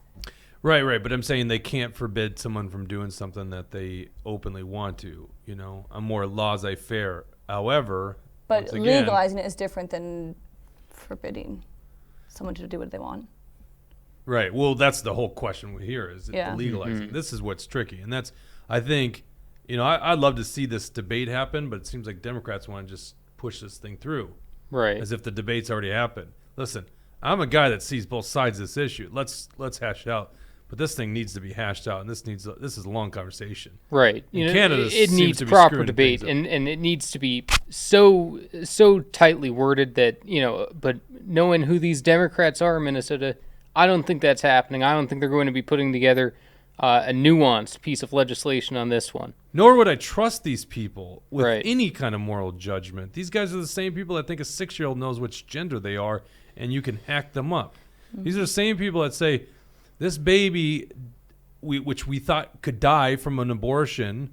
Right. But I'm saying they can't forbid someone from doing something that they openly want to. You know, I'm more laissez-faire. However, But once again, legalizing it is different than forbidding someone to do what they want. right. Well, that's the whole question here is Yeah. legalizing. This is what's tricky, and that's I think, you know, I'd love to see this debate happen, but it seems like Democrats want to just push this thing through, Right. as if the debate's already happened. Listen, I'm a guy that sees both sides of this issue. Let's hash it out. But this thing needs to be hashed out, and this is a long conversation. Right. Canada it seems needs to be proper screwing debate, things up. and it needs to be so tightly worded that, but knowing who these Democrats are in Minnesota, I don't think that's happening. I don't think they're going to be putting together a nuanced piece of legislation on this one. Nor would I trust these people with Right. any kind of moral judgment. These guys are the same people that think a 6-year-old knows which gender they are, and you can hack them up. These are the same people that say, this baby, which we thought could die from an abortion,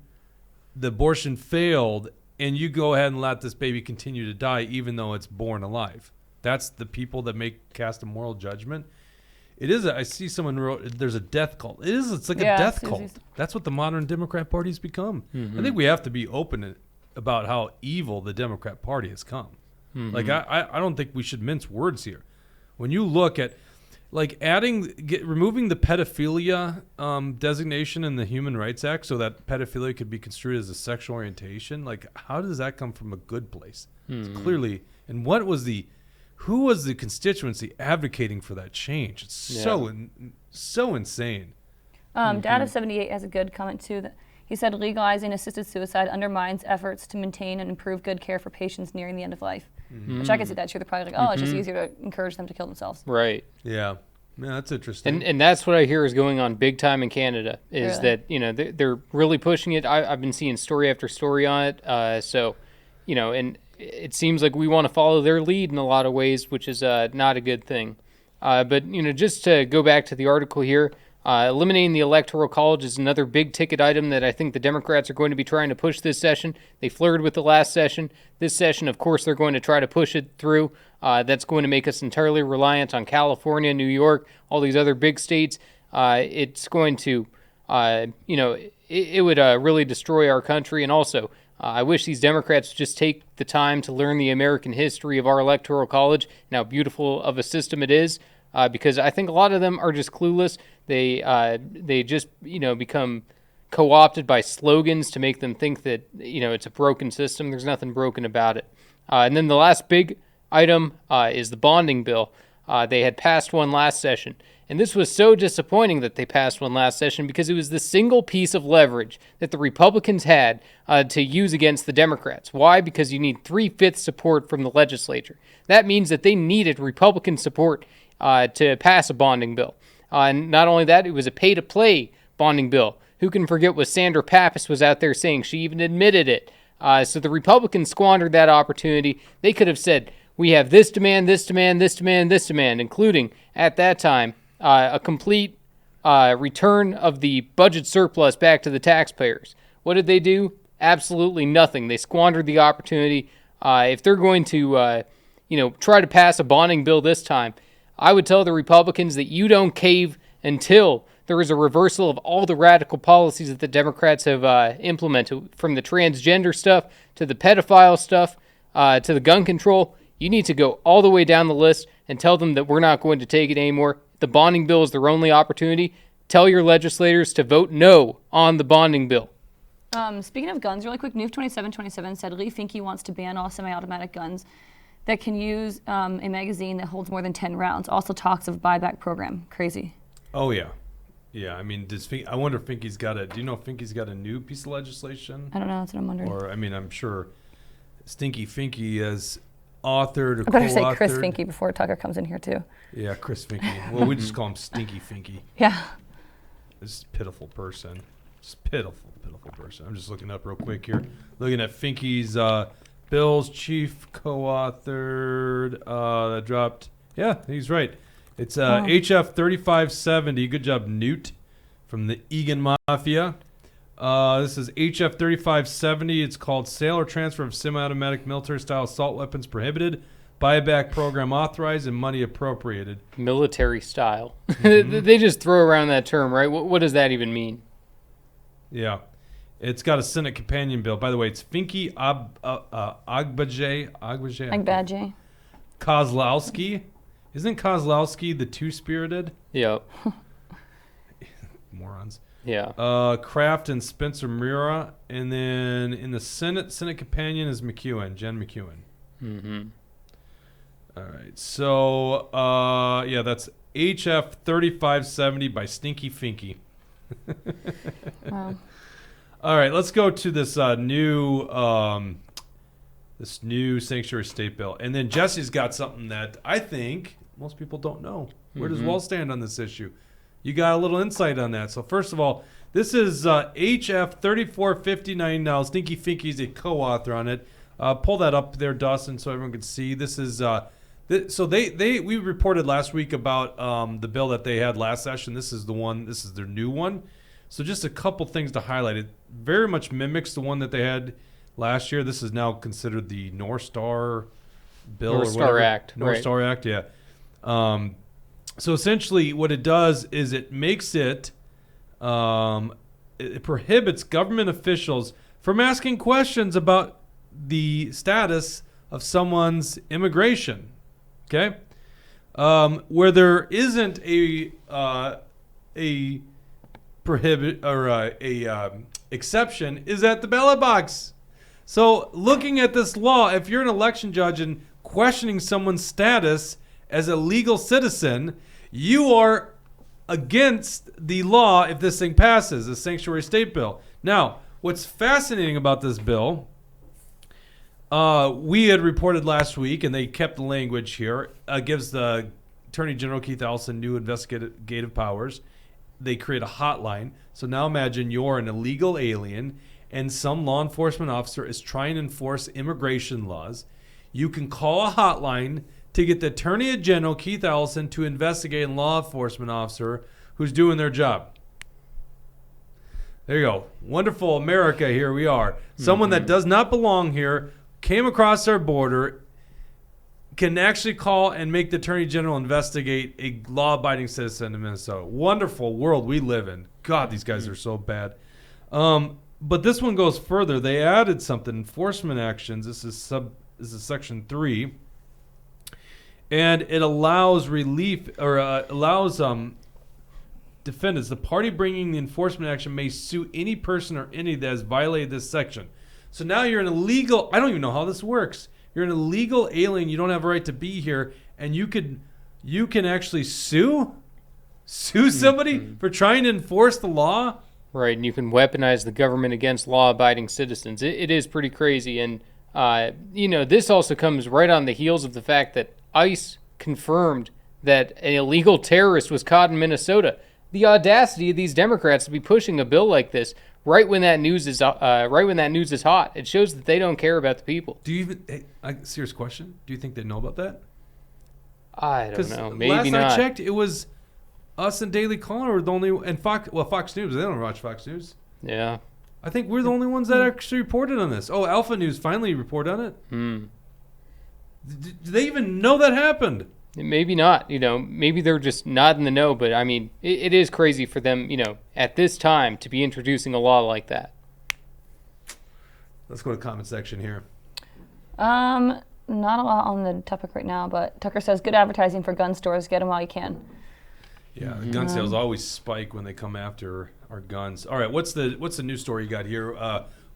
the abortion failed, and you go ahead and let this baby continue to die even though it's born alive. That's the people that cast a moral judgment. It is. I see someone wrote, there's a death cult. It is. It's like a death cult. That's what the modern Democrat Party's become. I think we have to be open about how evil the Democrat Party has come. Like, I don't think we should mince words here. When you look at, like, removing the pedophilia designation in the Human Rights Act so that pedophilia could be construed as a sexual orientation, like, how does that come from a good place? It's clearly, and who was the constituency advocating for that change? It's so insane. Data78 has a good comment too. That he said legalizing assisted suicide undermines efforts to maintain and improve good care for patients nearing the end of life. Which I can see that too. They're probably like, it's just easier to encourage them to kill themselves. Right. Yeah, that's interesting. And that's what I hear is going on big time in Canada. Is Really? that they're really pushing it. I've been seeing story after story on it. And it seems like we want to follow their lead in a lot of ways, which is not a good thing. But just to go back to the article here, Eliminating the Electoral College is another big ticket item that I think the Democrats are going to be trying to push this session. They flirted with the last session. This session, of course, they're going to try to push it through. That's going to make us entirely reliant on California, New York, all these other big states. It's going to, it would really destroy our country. And also, I wish these Democrats would just take the time to learn the American history of our Electoral College and how beautiful of a system it is. Because I think a lot of them are just clueless. They just become co-opted by slogans to make them think that it's a broken system. There's nothing broken about it. And then the last big item is the bonding bill. They had passed one last session, and this was so disappointing that they passed one last session because it was the single piece of leverage that the Republicans had to use against the Democrats. Why? Because you need 3/5 support from the legislature. That means that they needed Republican support to pass a bonding bill. And not only that, it was a pay-to-play bonding bill. Who can forget what Sandra Pappas was out there saying? She even admitted it. So the Republicans squandered that opportunity. They could have said, we have this demand, this demand, this demand, this demand, including, at that time, a complete return of the budget surplus back to the taxpayers. What did they do? Absolutely nothing. They squandered the opportunity. If they're going to, try to pass a bonding bill this time, I would tell the Republicans that you don't cave until there is a reversal of all the radical policies that the Democrats have implemented, from the transgender stuff to the pedophile stuff to the gun control. You need to go all the way down the list and tell them that we're not going to take it anymore. The bonding bill is their only opportunity. Tell your legislators to vote no on the bonding bill. Speaking of guns, really quick, News 2727 said Lee Finke wants to ban all semi-automatic guns that can use a magazine that holds more than 10 rounds. Also talks of buyback program. Crazy. Oh, yeah. Yeah, I mean, I wonder if Finke's got do you know if Finke's got a new piece of legislation? I don't know, that's what I'm wondering. Or, I'm sure Stinky Finke has authored or I better co-authored. say Chris Finke before Tucker comes in here, too. Yeah, Chris Finke. Well, we just call him Stinky Finke. Yeah. This pitiful person. Just pitiful person. I'm just looking up real quick here. Looking at Finke's bills, chief co-authored, that dropped. Yeah, he's right. It's HF 3570. Good job, Newt, from the Egan Mafia. This is HF 3570. It's called Sale or Transfer of Semi-Automatic Military-Style Assault Weapons Prohibited, Buyback Program Authorized, and Money Appropriated. Military style. They just throw around that term, right? What does that even mean? Yeah. It's got a Senate companion bill. By the way, it's Finke Agbaje Kozlowski. Isn't Kozlowski the two-spirited? Yep. Morons. Yeah. Kraft and Spencer Mura. And then in the Senate companion is McEwen, Jen McEwen. Mm-hmm. All right. So, that's HF 3570 by Stinky Finke. Wow. All right, let's go to this new sanctuary state bill. And then Jesse's got something that I think most people don't know. Where does Wall stand on this issue? You got a little insight on that. So first of all, this is HF 3459 now. Stinky Finke's a co-author on it. Pull that up there, Dawson, so everyone can see. This is we reported last week about the bill that they had last session. This is their new one. So just a couple things to highlight. It very much mimics the one that they had last year. This is now considered the North Star bill North Star Act. North Star Act, yeah. So essentially what it does is it makes it prohibits government officials from asking questions about the status of someone's immigration. Okay? Where there isn't a prohibit or a exception is at the ballot box. So looking at this law, if you're an election judge and questioning someone's status as a legal citizen, you are against the law if this thing passes, the sanctuary state bill. Now, what's fascinating about this bill, we had reported last week, and they kept the language here, gives the Attorney General Keith Ellison new investigative powers. They create a hotline. So now imagine you're an illegal alien and some law enforcement officer is trying to enforce immigration laws. You can call a hotline to get the Attorney General Keith Ellison to investigate a law enforcement officer who's doing their job. There you go. Wonderful America, here we are. Someone that does not belong here, came across our border, can actually call and make the Attorney General investigate a law-abiding citizen in Minnesota. Wonderful world we live in. God, these guys are so bad. But this one goes further. They added something, enforcement actions. This is section 3. And it allows relief, or allows defendants, the party bringing the enforcement action may sue any person or entity that has violated this section. So now you're an illegal, I don't even know how this works. You're an illegal alien, you don't have a right to be here, and you can actually sue somebody for trying to enforce the law? Right, and you can weaponize the government against law-abiding citizens. It is pretty crazy, and this also comes right on the heels of the fact that ICE confirmed that an illegal terrorist was caught in Minnesota. The audacity of these Democrats to be pushing a bill like this right when that news is hot. It shows that they don't care about the people. Do you even? Serious question. Do you think they know about that? I don't know. Maybe last not. I checked, it was us and Daily Caller were the only, and Fox News. They don't watch Fox News. Yeah. I think we're the only ones that actually reported on this. Oh, Alpha News finally reported on it. Do they even know that happened? Maybe not. Maybe they're just not in the know. But I mean, it is crazy for them, at this time to be introducing a law like that. Let's go to the comment section here. Not a lot on the topic right now, but Tucker says good advertising for gun stores. Get them while you can. Yeah, gun sales always spike when they come after our guns. All right, what's the news story you got here?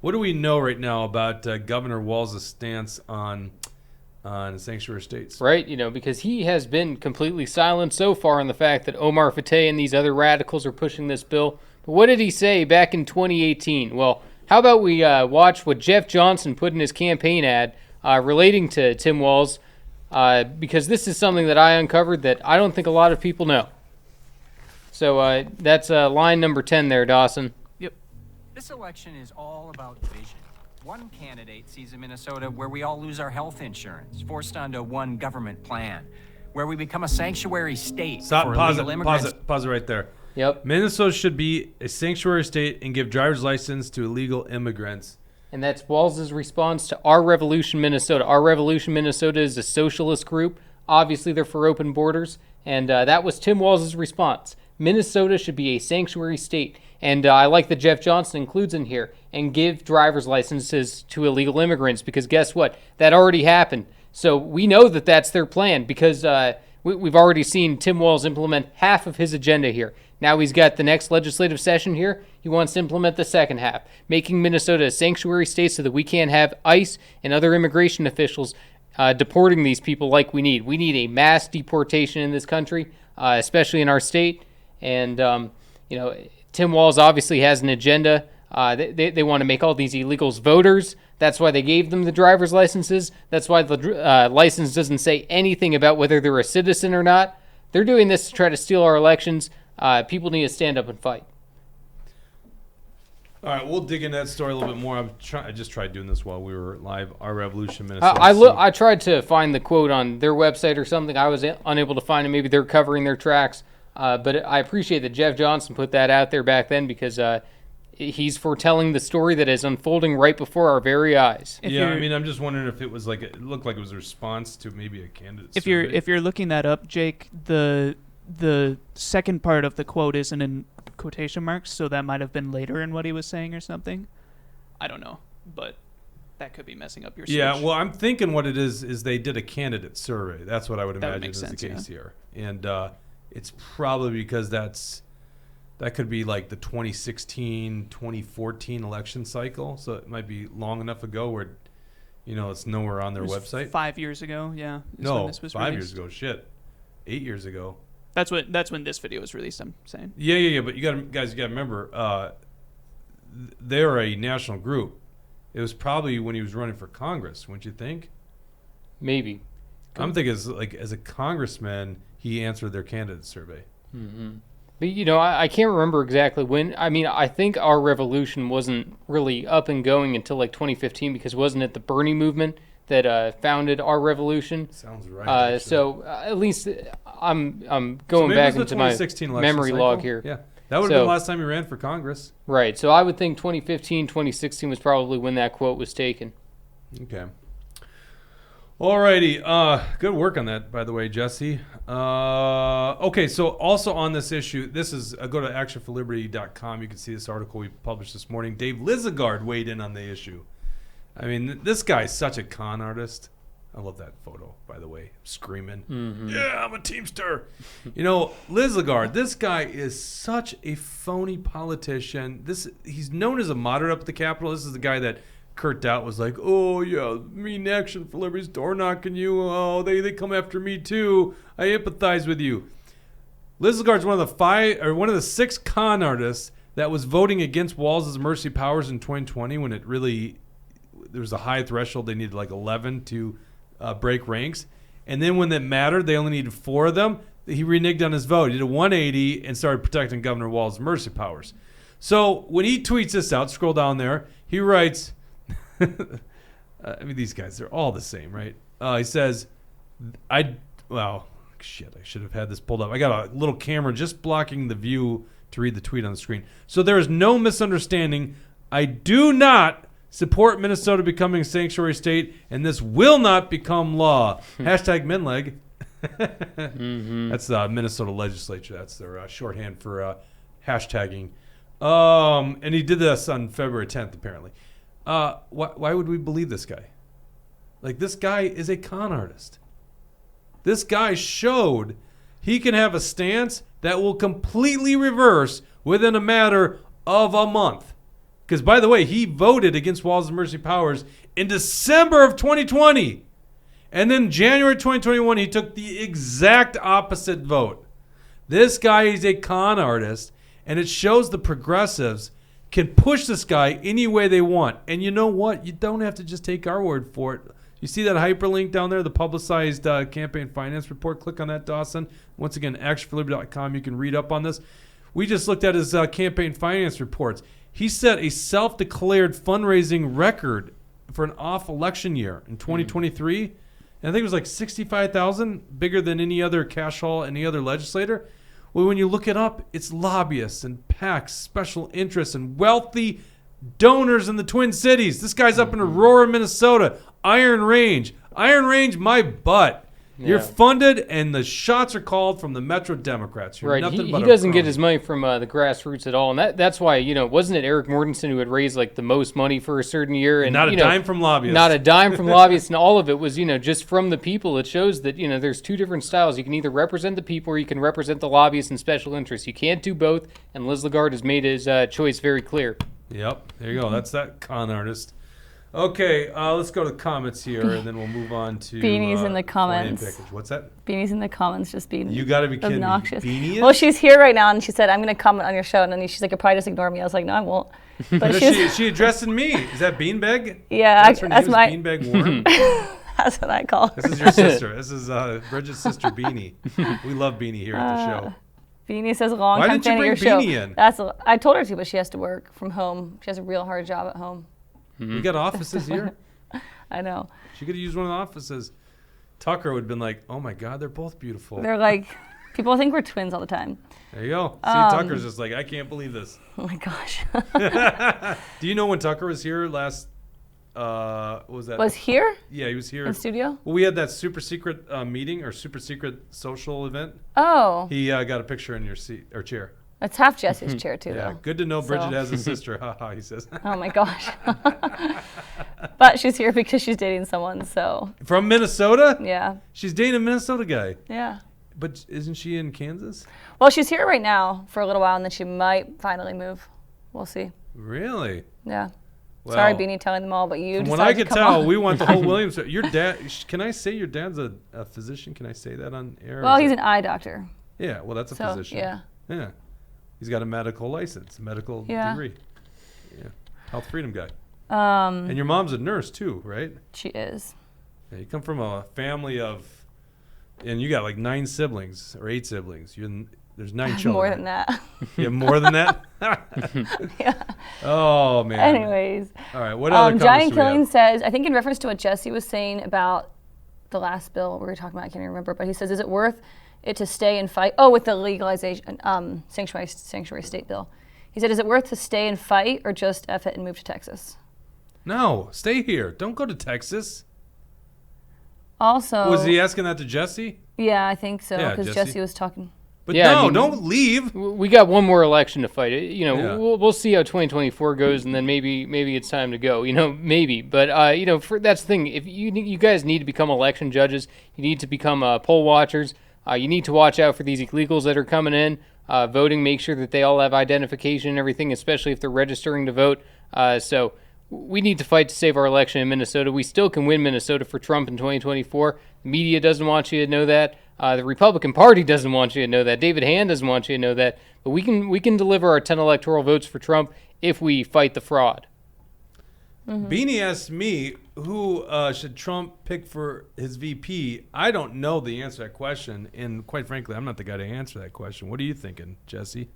What do we know right now about Governor Walz's stance on sanctuary states? Right, because he has been completely silent so far on the fact that Omar Fateh and these other radicals are pushing this bill. But what did he say back in 2018? Well, how about we watch what Jeff Johnson put in his campaign ad relating to Tim Walz, because this is something that I uncovered that I don't think a lot of people know. So that's line number 10 there, Dawson. Yep. This election is all about vision. One candidate sees a Minnesota where we all lose our health insurance, forced onto one government plan, where we become a sanctuary state for illegal immigrants. Pause it right there. Yep. Minnesota should be a sanctuary state and give driver's license to illegal immigrants. And that's Walz's response to Our Revolution Minnesota. Our Revolution Minnesota is a socialist group. Obviously, they're for open borders. And that was Tim Walz's response. Minnesota should be a sanctuary state. And I like that Jeff Johnson includes in here, and give driver's licenses to illegal immigrants, because guess what? That already happened. So we know that that's their plan, because we've already seen Tim Walz implement half of his agenda here. Now he's got the next legislative session here. He wants to implement the second half, making Minnesota a sanctuary state so that we can't have ICE and other immigration officials deporting these people like we need. We need a mass deportation in this country, especially in our state. And, Tim Walz obviously has an agenda. They want to make all these illegals voters. That's why they gave them the driver's licenses. That's why the license doesn't say anything about whether they're a citizen or not. They're doing this to try to steal our elections. People need to stand up and fight. All right, we'll dig into that story a little bit more. I just tried doing this while we were live. Our Revolution Minnesota. I tried to find the quote on their website or something. I was unable to find it. Maybe they're covering their tracks. But I appreciate that Jeff Johnson put that out there back then, because he's foretelling the story that is unfolding right before our very eyes. I'm just wondering if it was it looked like it was a response to maybe a candidate. If you're looking that up, Jake, the second part of the quote isn't in quotation marks, so that might have been later in what he was saying or something. I don't know, but that could be messing up your search. Yeah, well, I'm thinking what it is they did a candidate survey. That's what I would imagine is the case here. And it's probably because that could be like the 2016, 2014 election cycle. So it might be long enough ago where, it's nowhere on their website. 5 years ago, yeah. No, when this was 5 released. years ago. Shit, 8 years ago. That's when this video was released, I'm saying. Yeah. But you got to remember, they're a national group. It was probably when he was running for Congress, wouldn't you think? Maybe. I'm thinking as a congressman, he answered their candidate survey. Mm-hmm. But, I can't remember exactly when. I mean, I think Our Revolution wasn't really up and going until 2015, because wasn't it the Bernie movement that founded our revolution. Sounds right. So at least I'm So going maybe back it was into the my 2016 election memory cycle. log here. Yeah, that would have been the last time he ran for Congress. Right. So I would think 2015, 2016 was probably when that quote was taken. Okay. Alrighty. Good work on that, by the way, Jesse. Okay, so also on this issue, this is go to actionforliberty.com. You can see this article we published this morning. Dave Lizagard weighed in on the issue. I mean, this guy's such a con artist. I love that photo, by the way, screaming. Yeah, I'm a Teamster. You know, Lizagard, this guy is such a phony politician. He's known as a moderate up at the Capitol. This is the guy that Kurt Doubt was like, oh, yeah, mean Action for Liberty's door knocking you. Oh, they come after me, too. I empathize with you. Lizagard's one of the 6 con artists that was voting against Walz's mercy powers in 2020 when there was a high threshold. They needed like 11 to break ranks. And then when it mattered, they only needed 4 of them. He reneged on his vote. He did a 180 and started protecting Governor Walz's mercy powers. So when he tweets this out, scroll down there, he writes, I mean, these guys, they're all the same, right? He says, I should have had this pulled up. I got a little camera just blocking the view to read the tweet on the screen. So there is no misunderstanding. I do not support Minnesota becoming a sanctuary state, and this will not become law. Hashtag Minleg. That's the Minnesota legislature. That's their shorthand for hashtagging. And he did this on February 10th, apparently. Why would we believe this guy? Like, this guy is a con artist. This guy showed he can have a stance that will completely reverse within a matter of a month. Because, by the way, he voted against Walz's mercy powers in December of 2020. And then January 2021, he took the exact opposite vote. This guy is a con artist, and it shows the progressives can push this guy any way they want. And you know what? You don't have to just take our word for it. You see that hyperlink down there, the publicized campaign finance report? Click on that, Dawson. Once again, actionforliberty.com. You can read up on this. We just looked at his campaign finance reports. He set a self-declared fundraising record for an off-election year in 2023. And I think it was like $65,000, bigger than any other cash haul, any other legislator. Well, when you look it up, it's lobbyists and PACs, special interests, and wealthy donors in the Twin Cities. This guy's up in Aurora, Minnesota. Iron Range, my butt. Yeah. You're funded, and the shots are called from the Metro Democrats. You're right. He doesn't get his money from the grassroots at all, and that's why, wasn't it Eric Mortensen who had raised like the most money for a certain year, and not a dime from lobbyists. Not a dime from lobbyists, and all of it was just from the people. It shows that there's 2 different styles. You can either represent the people or you can represent the lobbyists and special interests. You can't do both, and Liz Lagard has made his choice very clear. Yep, there you go. That's that con artist. Okay, let's go to the comments here, and then we'll move on to Beanie's in the comments. What's that? Beanie's in the comments, just being you got to be kidding obnoxious. Me. Beanie is? Well, she's here right now, and she said, "I'm going to comment on your show," and then she's like, "You'll probably just ignore me." I was like, "No, I won't." But she addressing me. Is that Beanbag? Yeah, that's my Beanbag Warren. That's what I call her. This is your sister. This is Bridget's sister, Beanie. We love Beanie here at the show. Beanie says, "Long-time fan of your show." Why didn't you bring Beanie in? I told her to, but she has to work from home. She has a real hard job at home. We got offices here. I know. She could have used one of the offices. Tucker would have been like, oh my God, they're both beautiful. They're like, people think we're twins all the time. There you go. See, Tucker's just like, I can't believe this. Oh my gosh. Do you know when Tucker was here last, what was that? Was here? Yeah, he was here. In studio? Well, we had that super secret meeting or super secret social event. Oh. He got a picture in your seat or chair. It's half Jesse's chair, too, yeah, though. good to know Bridget has a sister. Ha, he says. Oh, my gosh. But she's here because she's dating someone, so. From Minnesota? Yeah. She's dating a Minnesota guy. Yeah. But isn't she in Kansas? Well, she's here right now for a little while, and then she might finally move. We'll see. Really? Yeah. Well, sorry, Beanie, telling them all, but you From what I could tell, on. we want the whole Williams. Your dad, can I say your dad's a physician? Can I say that on air? Well, he's an eye doctor. Yeah, well, that's a physician. Yeah. Yeah. He's got a medical license, a medical degree. Yeah. Health freedom guy. And your mom's a nurse too, right? She is. Yeah, you come from a family of, and you got like 9 siblings or 8 siblings. There's 9 children. More than that. You have more than that? Oh man. Anyways, All right. What other comments Giant do we Killing have? says, I think in reference to what Jesse was saying about the last bill we were talking about, I can't even remember, but he says, is it worth it to stay and fight? Oh, with the legalization, sanctuary state bill. He said, is it worth to stay and fight or just F it and move to Texas? No, stay here. Don't go to Texas. Also, Was he asking that to Jesse? yeah, I think so, Yeah, because Jesse. Jesse was talking. But Yeah, no, I mean- don't leave. We got one more election to fight. Yeah. We'll see how 2024 goes, and then maybe it's time to go. Maybe. But that's the thing. If you guys need to become election judges, you need to become poll watchers. You need to watch out for these illegals that are coming in, voting. Make sure that they all have identification and everything, especially if they're registering to vote. So we need to fight to save our election in Minnesota. We still can win Minnesota for Trump in 2024. The media doesn't want you to know that. The Republican Party doesn't want you to know that. David Hand doesn't want you to know that. But we can deliver our 10 electoral votes for Trump if we fight the fraud. Beanie asked me, who should Trump pick for his VP? I don't know the answer to that question. And quite frankly, I'm not the guy to answer that question. What are you thinking, Jesse?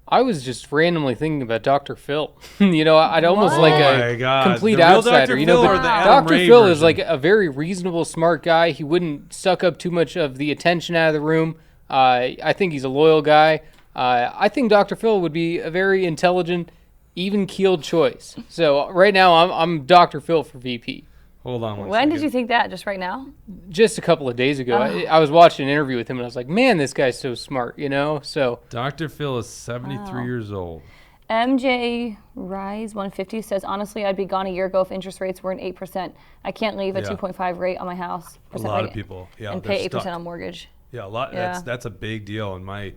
I was just randomly thinking about Dr. Phil. I'd almost like Oh my a God. complete The real outsider. Dr. Phil But or the Adam Dr. Ray Phil is version? like a very reasonable, smart guy. He wouldn't suck up too much of the attention out of the room. I think he's a loyal guy. I think Dr. Phil would be a very intelligent, even-keeled choice. So right now, I'm Dr. Phil for VP. Hold on one When second. did you think that? Just right now? Just a couple of days ago, I was watching an interview with him, and I was like, man, this guy's so smart, So Dr. Phil is 73 years old. MJ Rise 150 says, honestly, I'd be gone a year ago if interest rates weren't 8%. I can't leave a Yeah. 2.5 rate on my house. A lot of people, yeah, and they're pay 8% stuck. on mortgage. Yeah, a lot. Yeah. That's a big deal in my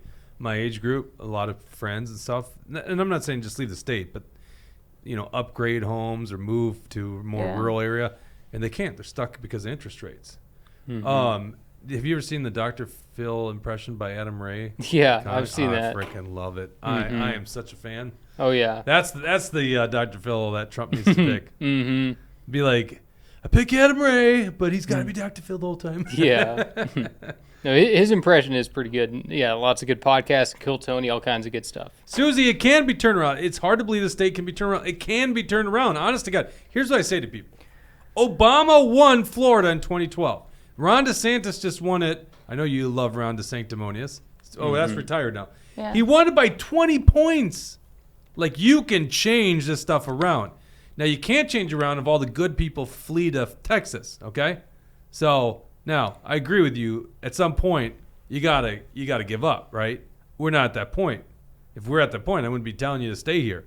age group. A lot of friends and stuff. And I'm not saying just leave the state, but upgrade homes or move to a more Yeah. rural area, and they can't. They're stuck because of interest rates. Mm-hmm. Have you ever seen the Dr. Phil impression by Adam Ray? yeah, I've seen that. I freaking love it. Mhm. I am such a fan. Oh, yeah. That's the Dr. Phil that Trump needs to pick. Mm-hmm. Be like, I pick Adam Ray, but he's got to be Dr. Phil the whole time. Yeah. No, his impression is pretty good. Yeah, lots of good podcasts, Kill Tony, all kinds of good stuff. Susie, it can be turned around. It's hard to believe the state can be turned around. It can be turned around. Honest to God. Here's what I say to people. Obama won Florida in 2012. Ron DeSantis just won it. I know you love Ron DeSanctimonious. Oh, that's retired now. Yeah. He won it by 20 points. Like, you can change this stuff around. Now, you can't change around if all the good people flee to Texas, okay? So, now, I agree with you. At some point, you gotta give up, right? We're not at that point. If we're at that point, I wouldn't be telling you to stay here.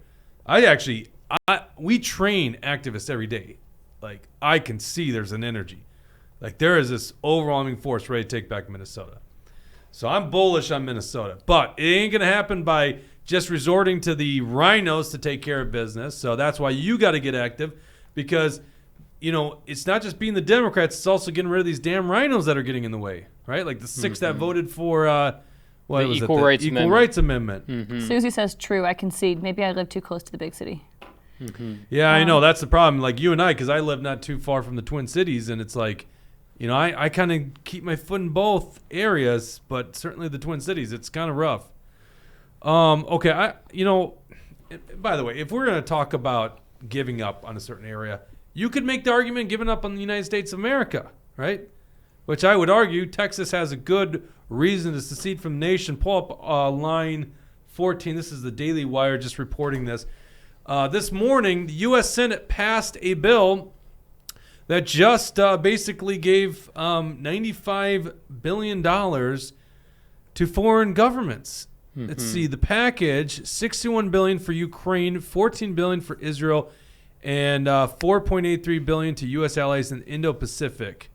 We train activists every day. Like, I can see there's an energy. Like, there is this overwhelming force ready to take back Minnesota. So I'm bullish on Minnesota. But it ain't going to happen by just resorting to the rhinos to take care of business. So that's why you got to get active, because, it's not just being the Democrats. It's also getting rid of these damn rhinos that are getting in the way, right? Like the 6 that voted for The Equal Rights Equal Amendment. Rights Amendment. Susie says, true, I concede. Maybe I live too close to the big city. Yeah, I know. That's the problem. Like you and I, because I live not too far from the Twin Cities, and it's like, I kind of keep my foot in both areas, but certainly the Twin Cities, it's kind of rough. Okay, by the way, if we're going to talk about giving up on a certain area, you could make the argument giving up on the United States of America, right? Which I would argue Texas has a good reason to secede from the nation. Pull up line 14. This is the Daily Wire just reporting this. This morning, the U.S. Senate passed a bill that just basically gave $95 billion to foreign governments. Let's see, the package, $61 billion for Ukraine, $14 billion for Israel, and $4.83 billion to U.S. allies in the Indo-Pacific,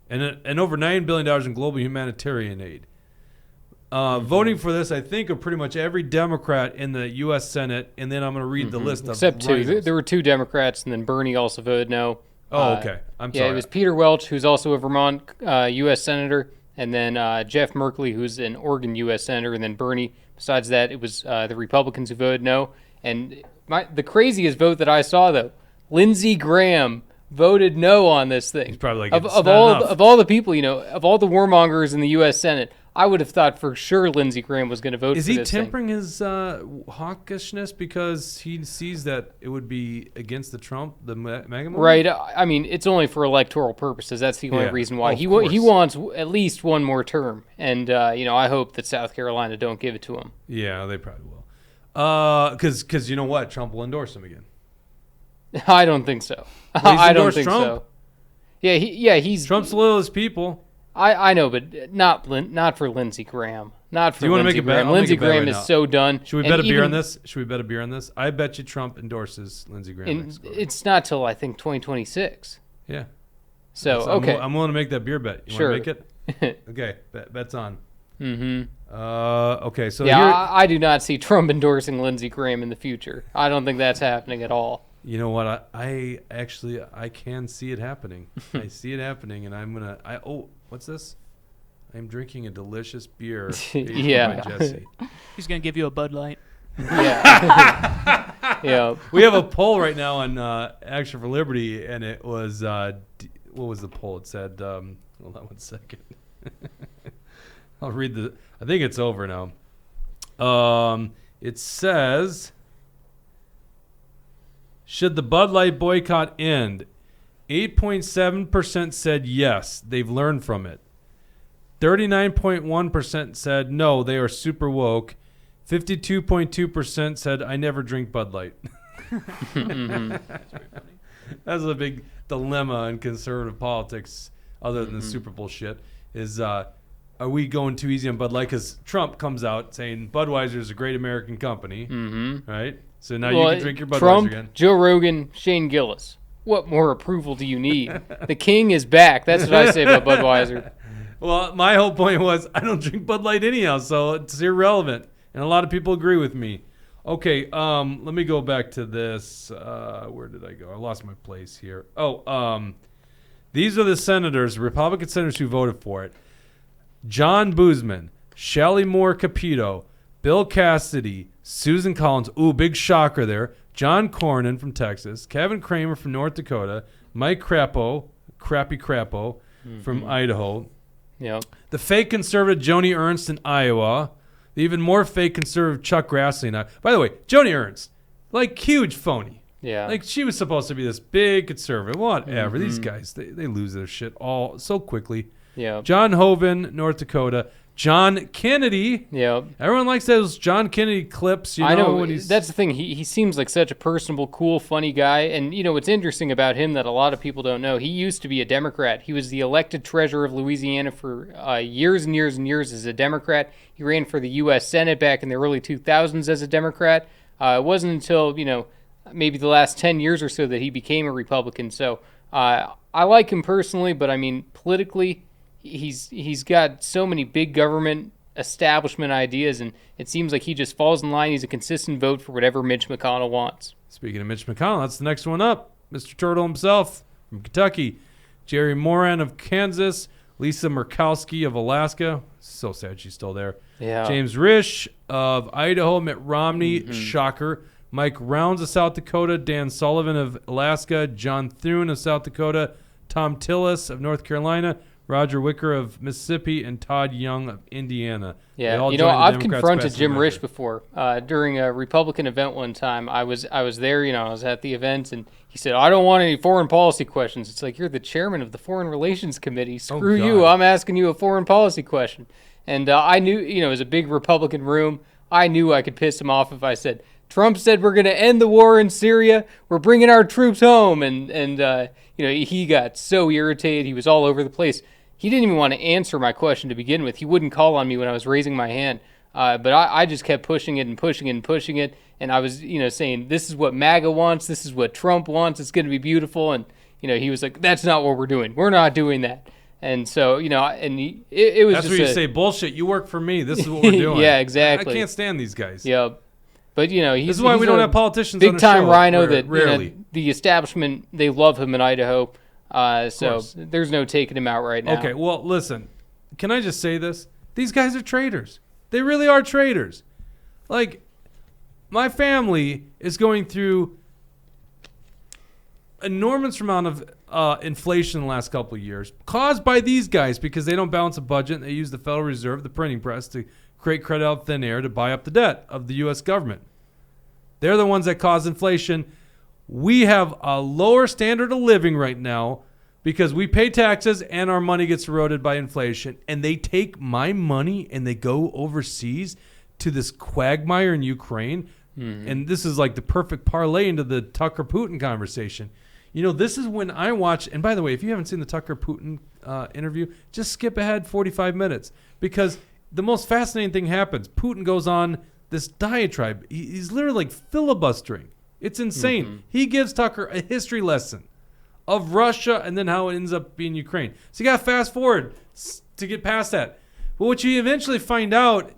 and over $9 billion in global humanitarian aid. Voting for this, I think, are pretty much every Democrat in the U.S. Senate, and then I'm going to read the list of Except two. rhinos. There were two Democrats, and then Bernie also voted no. Oh, okay. I'm Yeah, sorry. it was Peter Welch, who's also a Vermont U.S. Senator, and then Jeff Merkley, who's an Oregon U.S. Senator, and then Bernie. Besides that, it was the Republicans who voted no. And the craziest vote that I saw, though, Lindsey Graham voted no on this thing. He's probably like, of it's of not all enough. of all the people, of all the warmongers in the U.S. Senate, I would have thought for sure Lindsey Graham was going to vote Is for he this thing. tempering his hawkishness because he sees that it would be against the MAGA movement? Right. I mean, it's only for electoral purposes. That's the only reason why. He wants at least one more term. And, I hope that South Carolina don't give it to him. Yeah, they probably will. Because you know what? Trump will endorse him again. I don't think so. Well, I don't think Trump. so. Yeah, he's Trump's loyal as people. I know, but not for Lindsey Graham. Not for Do you want to make a bet? Graham. I'll Lindsey make a bet Graham right is now. so done. Should we bet a beer on this? Should we bet a beer on this? I bet you Trump endorses Lindsey Graham next quarter. It's not till I think 2026. Yeah. So okay, I'm willing to make that beer bet. You sure. want to make it? Okay, bet's on. Mm-hmm. Okay, so I do not see Trump endorsing Lindsey Graham in the future. I don't think that's happening at all. You know what? I can see it happening. I see it happening, and I'm gonna. What's this? I'm drinking a delicious beer. Yeah. By Jesse. He's gonna give you a Bud Light. Yeah. Yeah. We have a poll right now on Action for Liberty, and it was what was the poll? It said, hold on 1 second. I'll read I think it's over now. It says, should the Bud Light boycott end? 8.7% said yes, they've learned from it. 39.1% said no, they are super woke. 52.2% said I never drink Bud Light. That's a big dilemma in conservative politics, other than the Super Bowl shit, is are we going too easy on Bud Light? Because Trump comes out saying Budweiser is a great American company, right? So now you can drink your Budweiser Trump, again. Joe Rogan, Shane Gillis. What more approval do you need? The king is back. That's what I say about Budweiser. Well, my whole point was I don't drink Bud Light anyhow, so it's irrelevant. And a lot of people agree with me. Okay, let me go back to this. Where did I go? I lost my place here. These are the senators, Republican senators who voted for it. John Boozman, Shelley Moore Capito, Bill Cassidy, Susan Collins. Ooh, big shocker there. John Cornyn from Texas, Kevin Kramer from North Dakota, Mike Crapo from Idaho. Yeah. The fake conservative Joni Ernst in Iowa. The even more fake conservative Chuck Grassley. By the way, Joni Ernst, like huge phony. Yeah. Like she was supposed to be this big conservative. Whatever. These guys, they lose their shit all so quickly. Yeah. John Hoeven, North Dakota. John Kennedy. Yeah. Everyone likes those John Kennedy clips. I know. When he's, that's the thing. He seems like such a personable, cool, funny guy. And, what's interesting about him that a lot of people don't know, he used to be a Democrat. He was the elected treasurer of Louisiana for years and years and years as a Democrat. He ran for the U.S. Senate back in the early 2000s as a Democrat. It wasn't until, maybe the last 10 years or so that he became a Republican. So I like him personally, but, politically, he's got so many big government establishment ideas, and it seems like he just falls in line. He's a consistent vote for whatever Mitch McConnell wants. Speaking of Mitch McConnell, that's the next one up. Mr. Turtle himself from Kentucky. Jerry Moran of Kansas. Lisa Murkowski of Alaska. So sad she's still there. Yeah. James Risch of Idaho. Mitt Romney. Shocker. Mike Rounds of South Dakota. Dan Sullivan of Alaska. John Thune of South Dakota. Tom Tillis of North Carolina. Roger Wicker of Mississippi, and Todd Young of Indiana. Yeah, I've confronted Jim Risch before during a Republican event one time. I was there, I was at the event, and he said, "I don't want any foreign policy questions." It's like, you're the chairman of the Foreign Relations Committee. Screw you! I'm asking you a foreign policy question. And I knew, it was a big Republican room. I knew I could piss him off if I said, "Trump said we're going to end the war in Syria. We're bringing our troops home." And he got so irritated. He was all over the place. He didn't even want to answer my question to begin with. He wouldn't call on me when I was raising my hand. But I just kept pushing it and pushing it and pushing it. And I was, saying, this is what MAGA wants. This is what Trump wants. It's going to be beautiful. And, he was like, that's not what we're doing. We're not doing that. And so, it was That's just where you say, bullshit, you work for me. This is what we're doing. Yeah, exactly. I can't stand these guys. Yeah. But, this is why we don't have politicians big time rhino that rarely. The establishment, they love him in Idaho. So there's no taking him out right now. Okay, well, listen. Can I just say this? These guys are traitors. They really are traitors. Like, my family is going through enormous amount of inflation in the last couple of years caused by these guys because they don't balance a budget and they use the Federal Reserve, the printing press, to create credit out of thin air to buy up the debt of the U.S. government. They're the ones that cause inflation. We have a lower standard of living right now because we pay taxes and our money gets eroded by inflation. And they take my money and they go overseas to this quagmire in Ukraine. Mm-hmm. And this is like the perfect parlay into the Tucker Putin conversation. You know, this is when I watch, and by the way, if you haven't seen the Tucker Putin interview, just skip ahead 45 minutes because the most fascinating thing happens. Putin goes on this diatribe. He's literally like filibustering. It's insane. Mm-hmm. He gives Tucker a history lesson of Russia and then how it ends up being Ukraine. So you got to fast forward to get past that. But what you eventually find out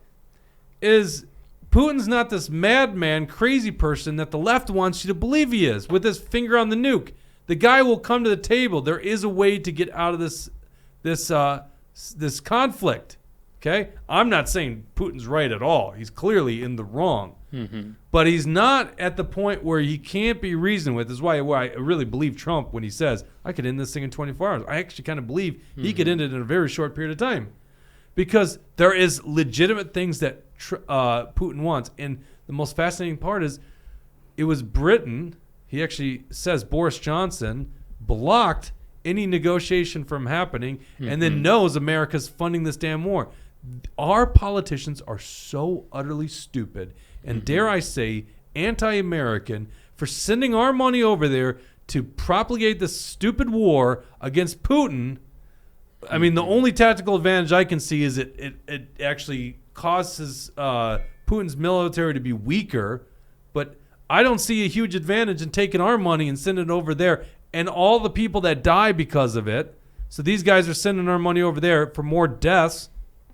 is Putin's not this madman, crazy person that the left wants you to believe he is with his finger on the nuke. The guy will come to the table. There is a way to get out of this conflict. Okay? I'm not saying Putin's right at all. He's clearly in the wrong. Mm-hmm. But he's not at the point where he can't be reasoned with. This is why I really believe Trump when he says, I could end this thing in 24 hours. I actually kind of believe he could end it in a very short period of time. Because there is legitimate things that Putin wants. And the most fascinating part is it was Britain, he actually says Boris Johnson, blocked any negotiation from happening and then knows America's funding this damn war. Our politicians are so utterly stupid and dare I say anti-American for sending our money over there to propagate this stupid war against Putin. I mean, the only tactical advantage I can see is it actually causes Putin's military to be weaker, but I don't see a huge advantage in taking our money and sending it over there and all the people that die because of it. So these guys are sending our money over there for more deaths.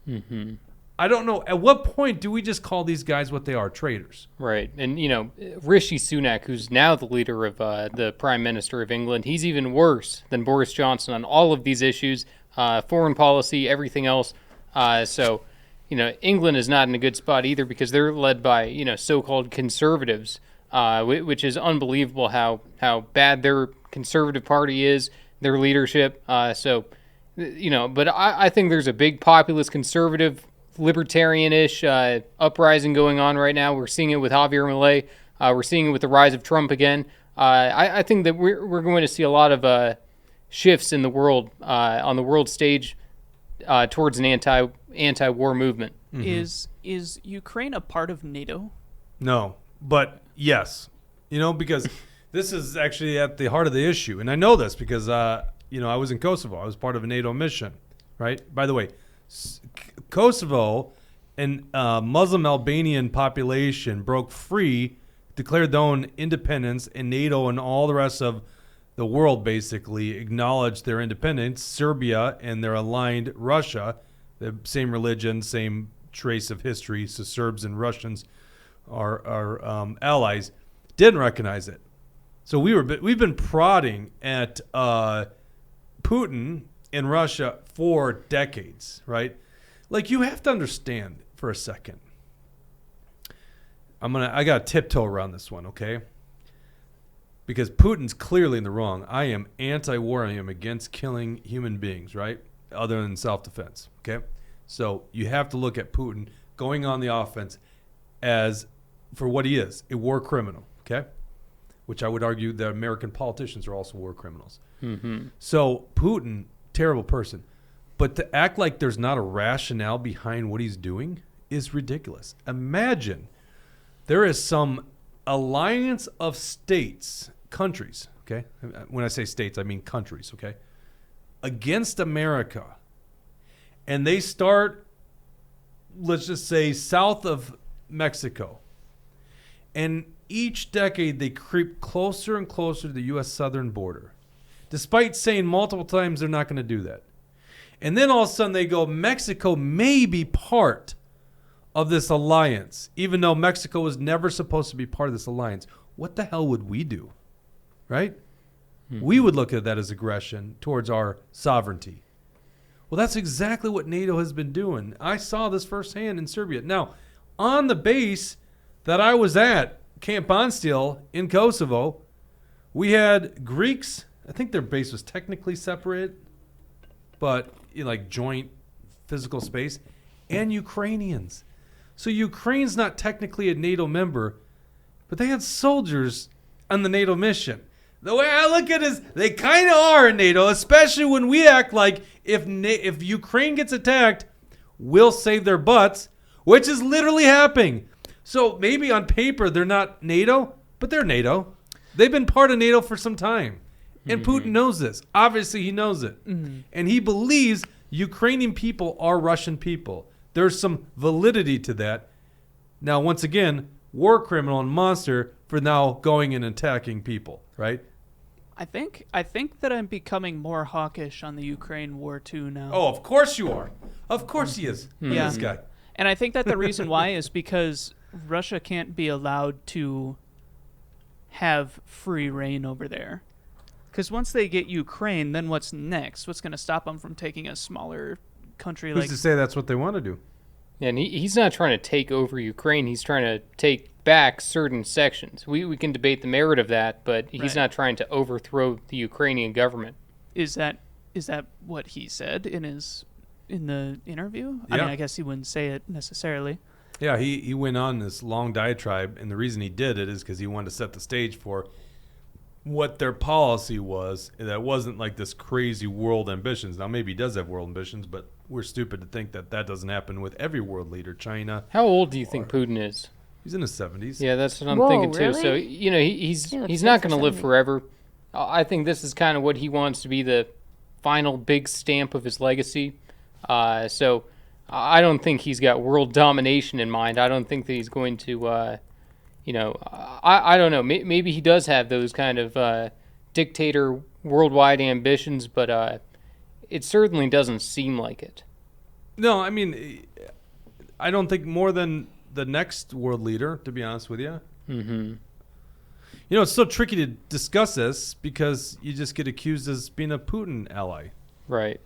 Mm-hmm. I don't know. At what point do we just call these guys what they are, traitors? Right. And, you know, Rishi Sunak, who's now the leader of the Prime Minister of England, he's even worse than Boris Johnson on all of these issues, foreign policy, everything else. So, you know, England is not in a good spot either because they're led by, you know, so-called conservatives, which is unbelievable how bad their conservative party is, their leadership. So, you know, but I think there's a big populist conservative libertarian-ish uprising going on right now. We're seeing it with Javier Milei. We're seeing it with the rise of Trump again. I think that we're going to see a lot of shifts in the world on the world stage towards an anti-war movement. Mm-hmm. Is Ukraine a part of NATO? No, but yes. You know, because this is actually at the heart of the issue, and I know this because you know, I was in Kosovo. I was part of a NATO mission, right? By the way, Kosovo and Muslim Albanian population broke free, declared their own independence, and NATO and all the rest of the world basically acknowledged their independence. Serbia and their aligned Russia, the same religion, same trace of history, so Serbs and Russians are allies, didn't recognize it. So we've been prodding at Putin in Russia for decades, right? Like, you have to understand for a second. I got to tiptoe around this one, okay? Because Putin's clearly in the wrong. I am anti-war. I am against killing human beings, right? Other than self-defense, okay? So you have to look at Putin going on the offense as, for what he is, a war criminal, okay? Which I would argue that American politicians are also war criminals. Mm-hmm. So Putin, terrible person. But to act like there's not a rationale behind what he's doing is ridiculous. Imagine there is some alliance of states, countries, okay? When I say states, I mean countries, okay? Against America. And they start, let's just say, south of Mexico. And each decade they creep closer and closer to the U.S. southern border, despite saying multiple times they're not going to do that. And then all of a sudden they go, Mexico may be part of this alliance, even though Mexico was never supposed to be part of this alliance. What the hell would we do? Right? Mm-hmm. We would look at that as aggression towards our sovereignty. Well, that's exactly what NATO has been doing. I saw this firsthand in Serbia. Now, on the base that I was at, Camp Bonstil in Kosovo, We had Greeks. I think their base was technically separate, but like joint physical space, and Ukrainians. So Ukraine's not technically a NATO member, but they had soldiers on the NATO mission. The way I look at it is they kind of are in NATO, especially when we act like if Ukraine gets attacked, we'll save their butts, which is literally happening. So maybe on paper they're not NATO, but they're NATO. They've been part of NATO for some time. And Putin knows this. Obviously, he knows it. And he believes Ukrainian people are Russian people. There's some validity to that. Now, once again, war criminal and monster for now going and attacking people, right? I think that I'm becoming more hawkish on the Ukraine war too now. Oh, of course you are. Of course he is. Yeah. This guy. And I think that the reason why is because Russia can't be allowed to have free reign over there. Because once they get Ukraine, then what's next? What's going to stop them from taking a smaller country Who's like... to say that's what they want to do? Yeah, and he's not trying to take over Ukraine. He's trying to take back certain sections. We can debate the merit of that, but he's not trying to overthrow the Ukrainian government. Is that what he said in the interview? Yeah. I mean, I guess he wouldn't say it necessarily. Yeah, he went on this long diatribe, and the reason he did it is because he wanted to set the stage for what their policy was. That wasn't like this crazy world ambitions. Now, maybe he does have world ambitions, but we're stupid to think that doesn't happen with every world leader. China. How old do you think Putin is? He's in his 70s. Yeah, that's what I'm Whoa, thinking too. really? So, he's He looks he's good not for going to live 70. forever. I think this is kind of what he wants to be the final big stamp of his legacy. So I don't think he's got world domination in mind. I don't think that he's going to, I don't know. Maybe he does have those kind of dictator worldwide ambitions, but it certainly doesn't seem like it. No, I mean, I don't think more than the next world leader, to be honest with you. Mm-hmm. It's so tricky to discuss this because you just get accused as being a Putin ally. Right.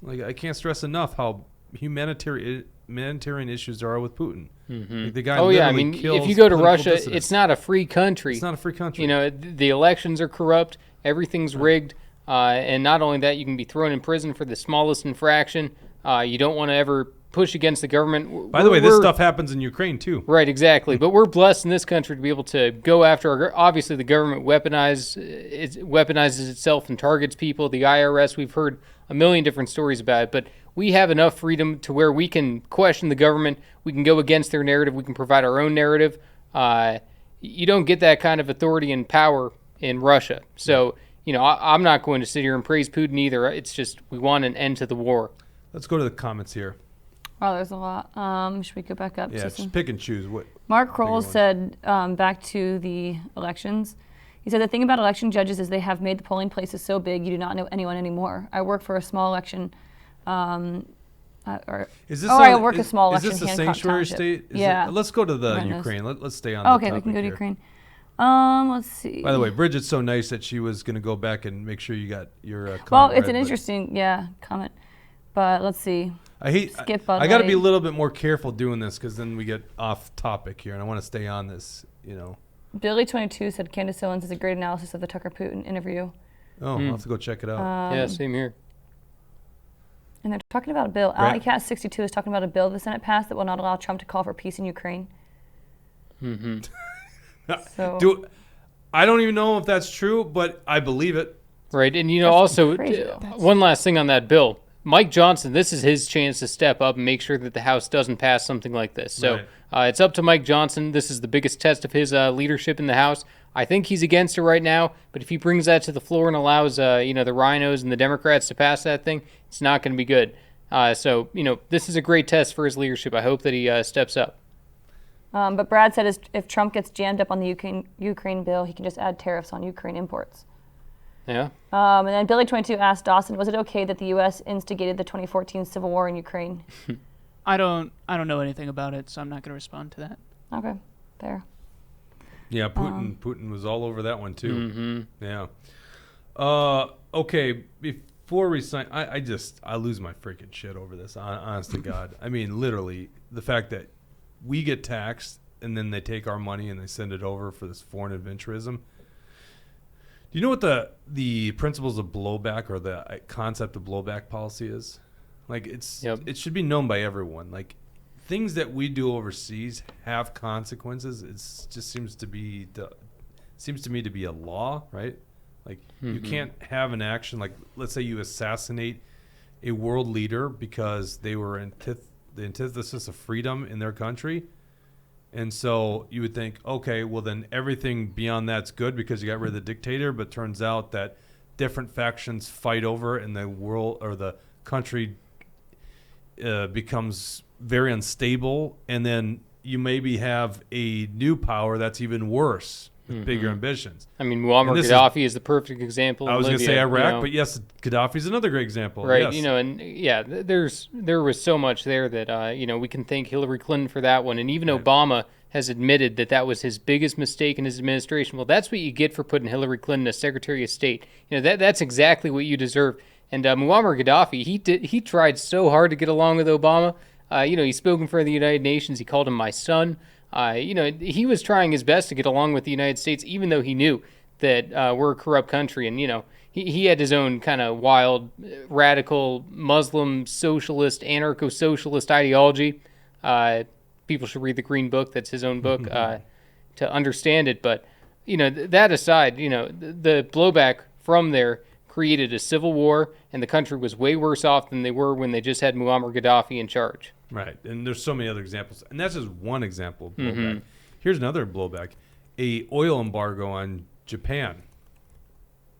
Like, I can't stress enough how humanitarian issues there are with Putin. Mm-hmm. Like, the guy I literally mean, kills if you go to political Russia, dissidents. it's not a free country. It's not a free country. The elections are corrupt. Everything's rigged. And not only that, you can be thrown in prison for the smallest infraction. You don't want to ever push against the government. By the way, this stuff happens in Ukraine, too. Right, exactly. But we're blessed in this country to be able to go after obviously, the government weaponizes itself and targets people. The IRS, we've heard a million different stories about it. But we have enough freedom to where we can question the government. We can go against their narrative. We can provide our own narrative. You don't get that kind of authority and power in Russia. So, I'm not going to sit here and praise Putin either. It's just we want an end to the war. Let's go to the comments here. Wow, there's a lot. Should we go back up? Yeah, to just some? pick and choose. Mark Kroll ones. said, back to the elections, he said, the thing about election judges is they have made the polling places so big you do not know anyone anymore. I work for a small election, I work a small election. Is this a Hancock sanctuary Township. state? Yeah. Let's go to the Rennes. Ukraine. Let's stay on Okay, the we topic can go to here. Ukraine. Let's see. By the way, Bridget's so nice that she was going to go back and make sure you got your comment well, it's read, an but interesting, comment. But let's see. I got to be a little bit more careful doing this because then we get off topic here, and I want to stay on this, Billy22 said Candace Owens is a great analysis of the Tucker Putin interview. Oh, I'll have to go check it out. Yeah, same here. And they're talking about a bill. Right. AlleyCat62 is talking about a bill the Senate passed that will not allow Trump to call for peace in Ukraine. Mm-hmm. So I don't even know if that's true, but I believe it. Right, and also, crazy, though. one last thing on that bill. Mike Johnson, this is his chance to step up and make sure that the House doesn't pass something like this. So it's up to Mike Johnson. This is the biggest test of his leadership in the House. I think he's against it right now, but if he brings that to the floor and allows the rhinos and the Democrats to pass that thing, it's not going to be good. So this is a great test for his leadership. I hope that he steps up. but Brad said if Trump gets jammed up on the Ukraine bill, he can just add tariffs on Ukraine imports. Yeah. And then Billy22 asked Dawson, was it okay that the U.S. instigated the 2014 civil war in Ukraine? I don't know anything about it, so I'm not going to respond to that. Okay, fair. Yeah, Putin was all over that one too. Mm-hmm. Yeah. Okay, before we sign, I lose my freaking shit over this. Honest to God, I mean, literally, the fact that we get taxed and then they take our money and they send it over for this foreign adventurism. Do you know what the principles of blowback or the concept of blowback policy is? Like it should be known by everyone. Like things that we do overseas have consequences. It just seems to me to be a law, right? Like you can't have an action like, let's say you assassinate a world leader because they were the antithesis of freedom in their country. And so you would think, okay, well then everything beyond that's good because you got rid of the dictator, but turns out that different factions fight over and the world or the country becomes very unstable, and then you maybe have a new power that's even worse with bigger ambitions. I mean, Muammar Gaddafi is the perfect example. I was going to say Iraq, you know? But yes, Gaddafi's another great example. Right, yes. you know, and yeah, there was so much there that, you know, we can thank Hillary Clinton for that one. And even Obama has admitted that was his biggest mistake in his administration. Well, that's what you get for putting Hillary Clinton as Secretary of State. You know, that's exactly what you deserve. And Muammar Gaddafi, he tried so hard to get along with Obama. You know, he spoke in front of the United Nations. He called him my son. You know, he was trying his best to get along with the United States, even though he knew that we're a corrupt country. And, you know, he had his own kind of wild, radical, Muslim, socialist, anarcho-socialist ideology. People should read the Green Book. That's his own book to understand it. But, you know, that aside, you know, the blowback from there created a civil war, and the country was way worse off than they were when they just had Muammar Gaddafi in charge. Right, and there's so many other examples, and that's just one example of blowback. Here's another blowback: a oil embargo on Japan,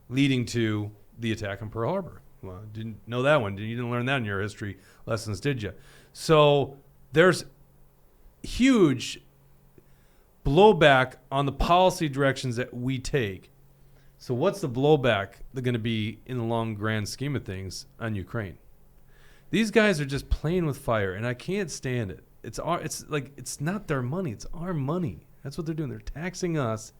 leading to the attack on Pearl Harbor. Well, didn't know that one. You didn't learn that in your history lessons, did you? So there's huge blowback on the policy directions that we take. So what's the blowback going to be in the long grand scheme of things on Ukraine? These guys are just playing with fire, and I can't stand it. It's not their money; it's our money. That's what they're doing. They're taxing us.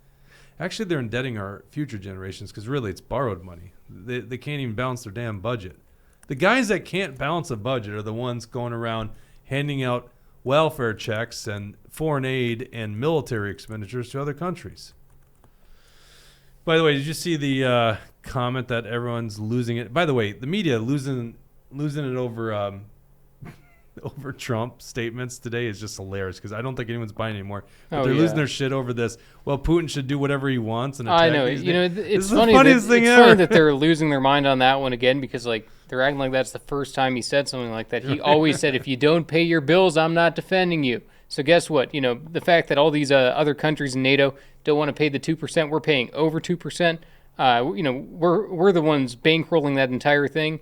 Actually, they're indebting our future generations because really, it's borrowed money. They can't even balance their damn budget. The guys that can't balance a budget are the ones going around handing out welfare checks and foreign aid and military expenditures to other countries. By the way, did you see the comment that everyone's losing it? By the way, the media losing it over over Trump statements today is just hilarious because I don't think anyone's buying anymore. But they're losing their shit over this. Well, Putin should do whatever he wants and attack I know. these You know, it's funny. the funniest thing ever. Funny that they're losing their mind on that one again because like they're acting like that's the first time he said something like that. He always said, "If you don't pay your bills, I'm not defending you." So guess what? You know, the fact that all these other countries in NATO don't want to pay the 2%, we're paying over 2%. You know, we're the ones bankrolling that entire thing.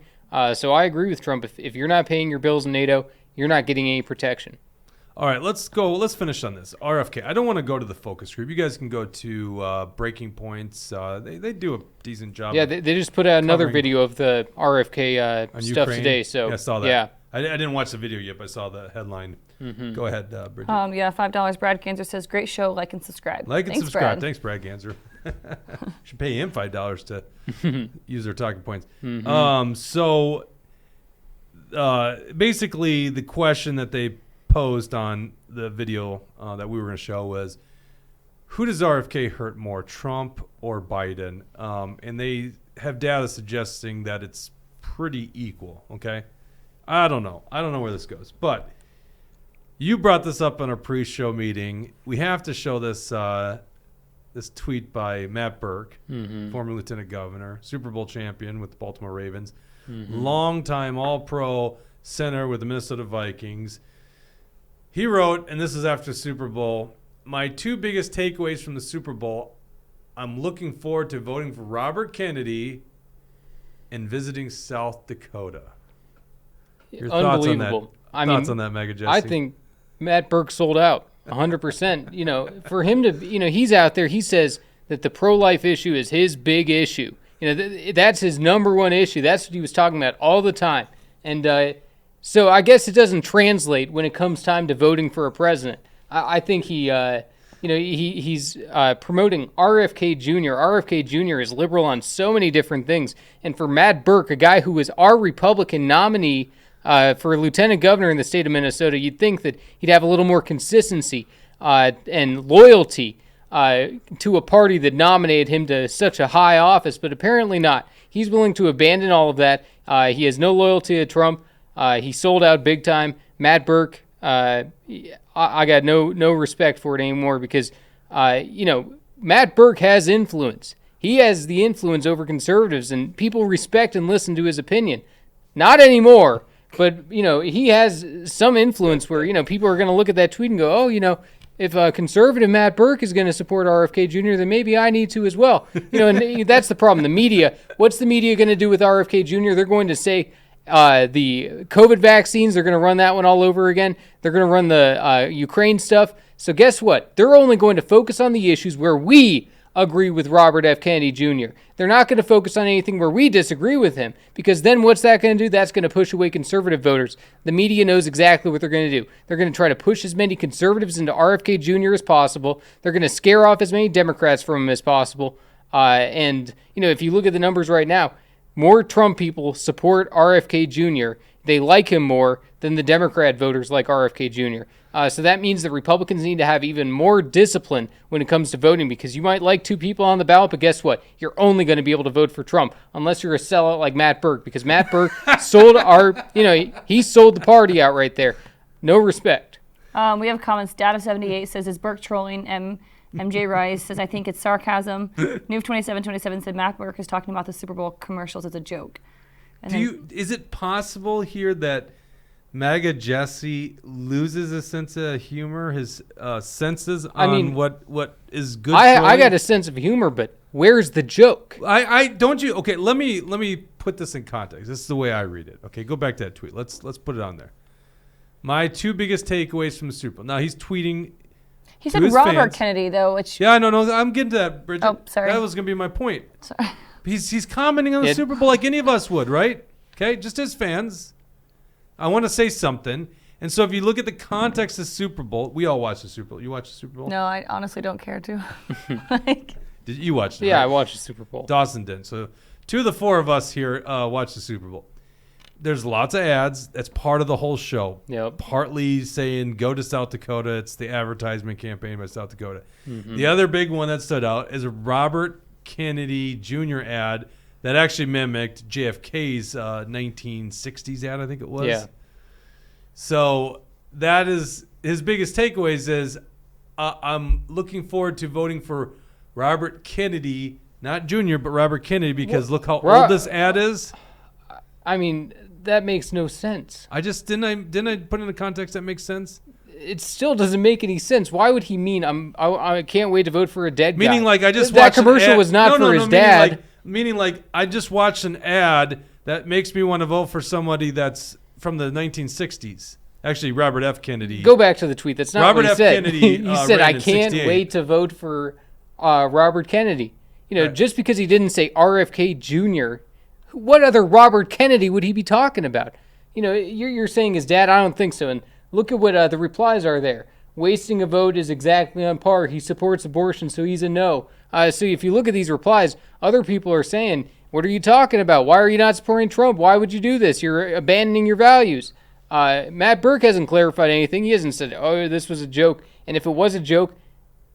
So I agree with Trump. If you're not paying your bills in NATO, you're not getting any protection. All right, let's go. Let's finish on this. RFK. I don't want to go to the focus group. You guys can go to Breaking Points. They do a decent job. Yeah, they just put out another video of the RFK stuff Ukraine. today. So yeah, I saw that. Yeah. I didn't watch the video yet, but I saw the headline. Go ahead, Bridget. Yeah, $5. Brad Ganser says, great show, like and subscribe. Like and Thanks, subscribe. Brad. Thanks, Brad Ganser. Should pay him $5 to use their talking points. So basically, the question that they posed on the video that we were going to show was, who does RFK hurt more, Trump or Biden? And they have data suggesting that it's pretty equal, okay? I don't know where this goes. But you brought this up on our pre-show meeting. We have to show this this tweet by Matt Burke, former lieutenant governor, Super Bowl champion with the Baltimore Ravens, longtime All-Pro center with the Minnesota Vikings. He wrote, and this is after the Super Bowl, my two biggest takeaways from the Super Bowl, I'm looking forward to voting for Robert Kennedy and visiting South Dakota. Your Unbelievable. Thoughts on that, MAGA Jesse? I think Matt Burke sold out 100%. You know, for him to, you know, he's out there. He says that the pro-life issue is his big issue. You know, that's his number one issue. That's what he was talking about all the time. And so I guess it doesn't translate when it comes time to voting for a president. I think he, you know, he's promoting RFK Jr. RFK Jr. is liberal on so many different things. And for Matt Burke, a guy who was our Republican nominee for lieutenant governor in the state of Minnesota, you'd think that he'd have a little more consistency and loyalty to a party that nominated him to such a high office, but apparently not. He's willing to abandon all of that. He has no loyalty to Trump. He sold out big time. Matt Birk, I got no respect for it anymore because, Matt Birk has influence. He has the influence over conservatives, and people respect and listen to his opinion. Not anymore, but, he has some influence where, people are going to look at that tweet and go, if conservative Matt Birk is going to support RFK Jr., then maybe I need to as well. And that's the problem. The media, what's the media going to do with RFK Jr.? They're going to say the COVID vaccines, they're going to run that one all over again. They're going to run the Ukraine stuff. So guess what? They're only going to focus on the issues where we agree with Robert F. Kennedy Jr. They're not going to focus on anything where we disagree with him, because then what's that going to do? That's going to push away conservative voters. The media knows exactly what they're going to do. They're going to try to push as many conservatives into RFK Jr. as possible. They're going to scare off as many Democrats from him as possible. And if you look at the numbers right now, more Trump people support RFK Jr. They like him more than the Democrat voters like RFK Jr. So that means that Republicans need to have even more discipline when it comes to voting, because you might like two people on the ballot, but guess what? You're only going to be able to vote for Trump unless you're a sellout like Matt Birk, because Matt Birk sold he sold the party out right there. No respect. We have comments. Data78 says, is Birk trolling? MJ Rice says, I think it's sarcasm. Noof2727 said, Matt Birk is talking about the Super Bowl commercials as a joke. Is it possible here that MAGA Jesse loses a sense of humor, his senses on what is good? I got a sense of humor, but where's the joke? I don't you? Okay, let me put this in context. This is the way I read it. Okay, go back to that tweet. Let's put it on there. My two biggest takeaways from the Super Bowl. Now he's tweeting. He said Robert Kennedy though, which no, I'm getting to that, Bridget. Oh, sorry. That was gonna be my point. Sorry. He's commenting on the Super Bowl like any of us would, right? Okay, just as fans. I want to say something. And so if you look at the context of the Super Bowl, we all watch the Super Bowl. You watch the Super Bowl? No, I honestly don't care to. Did you watch it? Yeah, right? I watched the Super Bowl. Dawson did. So 2 of the 4 of us here watch the Super Bowl. There's lots of ads. That's part of the whole show. Yep. Partly saying go to South Dakota. It's the advertisement campaign by South Dakota. Mm-hmm. The other big one that stood out is a Robert Kennedy Jr. ad that actually mimicked JFK's 1960s ad, I think it was. Yeah. So that is his biggest takeaways is I'm looking forward to voting for Robert Kennedy, not Jr., but Robert Kennedy, because look how old this ad is. I mean, that makes no sense. I just didn't I put in a context that makes sense? It still doesn't make any sense. Why would he mean I can't wait to vote for a dead guy? Meaning like I just that watched commercial an ad. was not for his meaning dad. Meaning like I just watched an ad that makes me want to vote for somebody that's from the 1960s. Actually, Robert F. Kennedy. Go back to the tweet. That's not Robert what he F. said. Kennedy, he said, ran "I in can't 68. wait to vote for Robert Kennedy." Right. Just because he didn't say RFK Jr., what other Robert Kennedy would he be talking about? You're saying his dad. I don't think so. And look at what the replies are there. Wasting a vote is exactly on par. He supports abortion, so he's a no. So if you look at these replies, other people are saying, what are you talking about? Why are you not supporting Trump? Why would you do this? You're abandoning your values. Matt Birk hasn't clarified anything. He hasn't said, oh, this was a joke. And if it was a joke,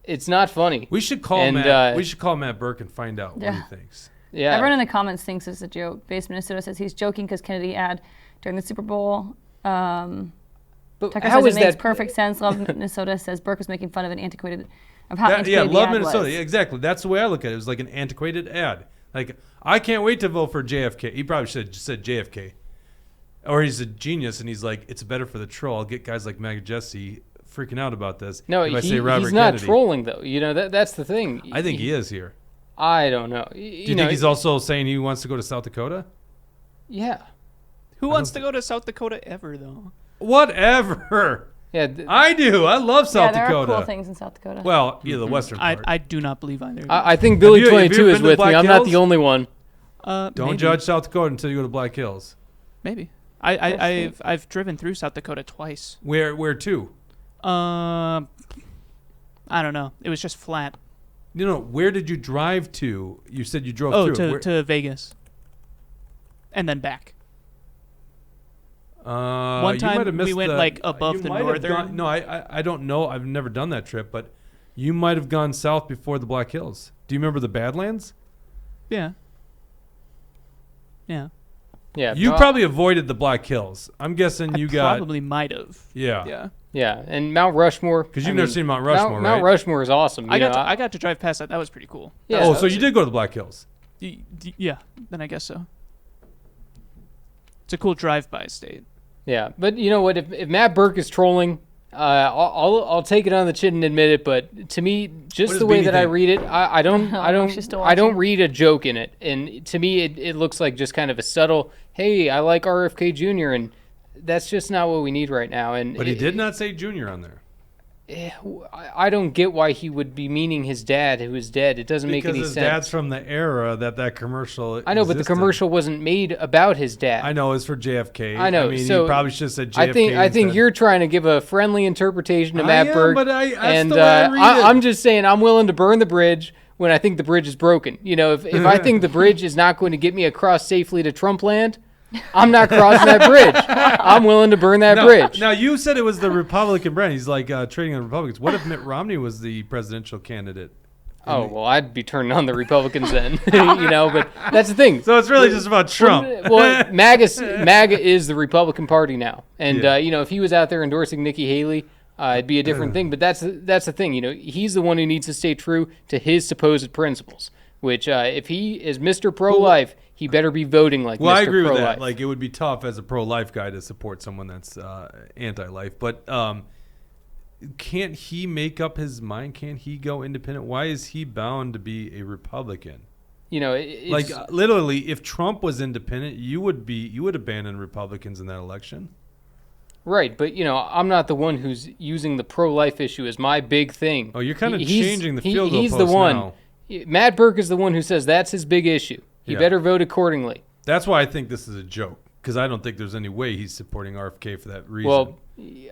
it's not funny. We should call Matt. We should call Matt Birk and find out what he thinks. Yeah. Everyone in the comments thinks it's a joke. Base Minnesota says he's joking because Kennedy ad during the Super Bowl. But Tucker how says is it makes that perfect sense. Love Minnesota says Burke was making fun of an antiquated of how antiquated yeah, the love ad Minnesota. was. Yeah, exactly. That's the way I look at it. It was like an antiquated ad. Like I can't wait to vote for JFK. He probably should have just said JFK, or he's a genius and he's like, it's better for the troll. I'll get guys like MAGA Jesse freaking out about this. No, if I say Robert he's not Kennedy. trolling though. That's the thing. I think he is here. I don't know. Do you think he's also saying he wants to go to South Dakota? Yeah. Who wants to go to South Dakota ever, though? Whatever. Yeah, I do. I love South there Dakota. are cool things in South Dakota. Well, the western part. I do not believe either. I think Billy Have you 22 ever is been to with me. Black I'm not the Hills? only one. Don't maybe. judge South Dakota until you go to Black Hills. Maybe. I've driven through South Dakota twice. Where to? I don't know. It was just flat. Where did you drive to? You said you drove through. Oh, to Vegas. And then back. One time we went like above the northern. No, I don't know. I've never done that trip, but you might have gone south before the Black Hills. Do you remember the Badlands? Yeah. Yeah. Yeah, You probably avoided the Black Hills. I'm guessing you probably might have. Yeah. Yeah. Yeah, and Mount Rushmore. Because you've never seen Mount Rushmore, right? Mount Rushmore is awesome. I got to drive past that. That was pretty cool. Yeah, oh, so you did go to the Black Hills. Yeah, then I guess so. It's a cool drive-by state. Yeah, but you know what? If Matt Burke is trolling, I'll take it on the chin and admit it. But to me, just the way that I read it, I don't read a joke in it. And to me, it looks like just kind of a subtle, hey, I like RFK Jr. and that's just not what we need right now. But he did not say Junior on there. I don't get why he would be meaning his dad, who is dead. It doesn't make any sense. Because his dad's from the era that commercial I know, but the commercial wasn't made about his dad. I know, it's for JFK. I know. I mean, so he probably should have said JFK. I think you're trying to give a friendly interpretation to Matt Burke. But I'm just saying I'm willing to burn the bridge when I think the bridge is broken. You know, if I think the bridge is not going to get me across safely to Trump land, I'm not crossing that bridge. I'm willing to burn that bridge. Now, you said it was the Republican brand. He's like trading on Republicans. What if Mitt Romney was the presidential candidate? Oh, well, I'd be turning on the Republicans then. But that's the thing. So it's really just about Trump. Well, MAGA is the Republican Party now. And, if he was out there endorsing Nikki Haley, it'd be a different thing. But that's the thing. He's the one who needs to stay true to his supposed principles, which if he is Mr. Pro-Life, he better be voting like Mr. Pro-Life. Well, I agree with that. Like, it would be tough as a pro-life guy to support someone that's anti-life. But can't he make up his mind? Can't he go independent? Why is he bound to be a Republican? Literally, if Trump was independent, you would abandon Republicans in that election. Right, but I'm not the one who's using the pro-life issue as my big thing. Oh, you're kind of changing the field goal He's post the one. now. Matt Burke is the one who says that's his big issue. He better vote accordingly. That's why I think this is a joke, because I don't think there's any way he's supporting RFK for that reason. Well,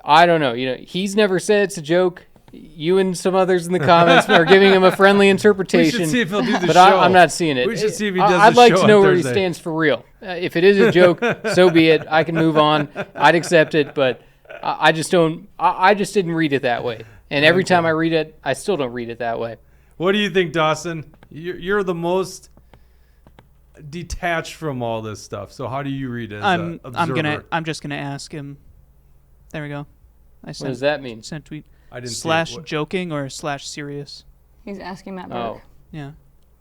I don't know. He's never said it's a joke. You and some others in the comments are giving him a friendly interpretation. We should see if he'll do the but show. I'm not seeing it. We should see if he does I'd the like show to know on where he Thursday. stands for real. If it is a joke, so be it. I can move on. I'd accept it, but I just don't. I just didn't read it that way. And every time I read it, I still don't read it that way. What do you think, Dawson? You're the most detached from all this stuff. So how do you read it as an observer? I'm just gonna ask him. There we go. What does that mean? Sent tweet. I didn't / joking or / serious. He's asking Matt Burke. Oh, yeah.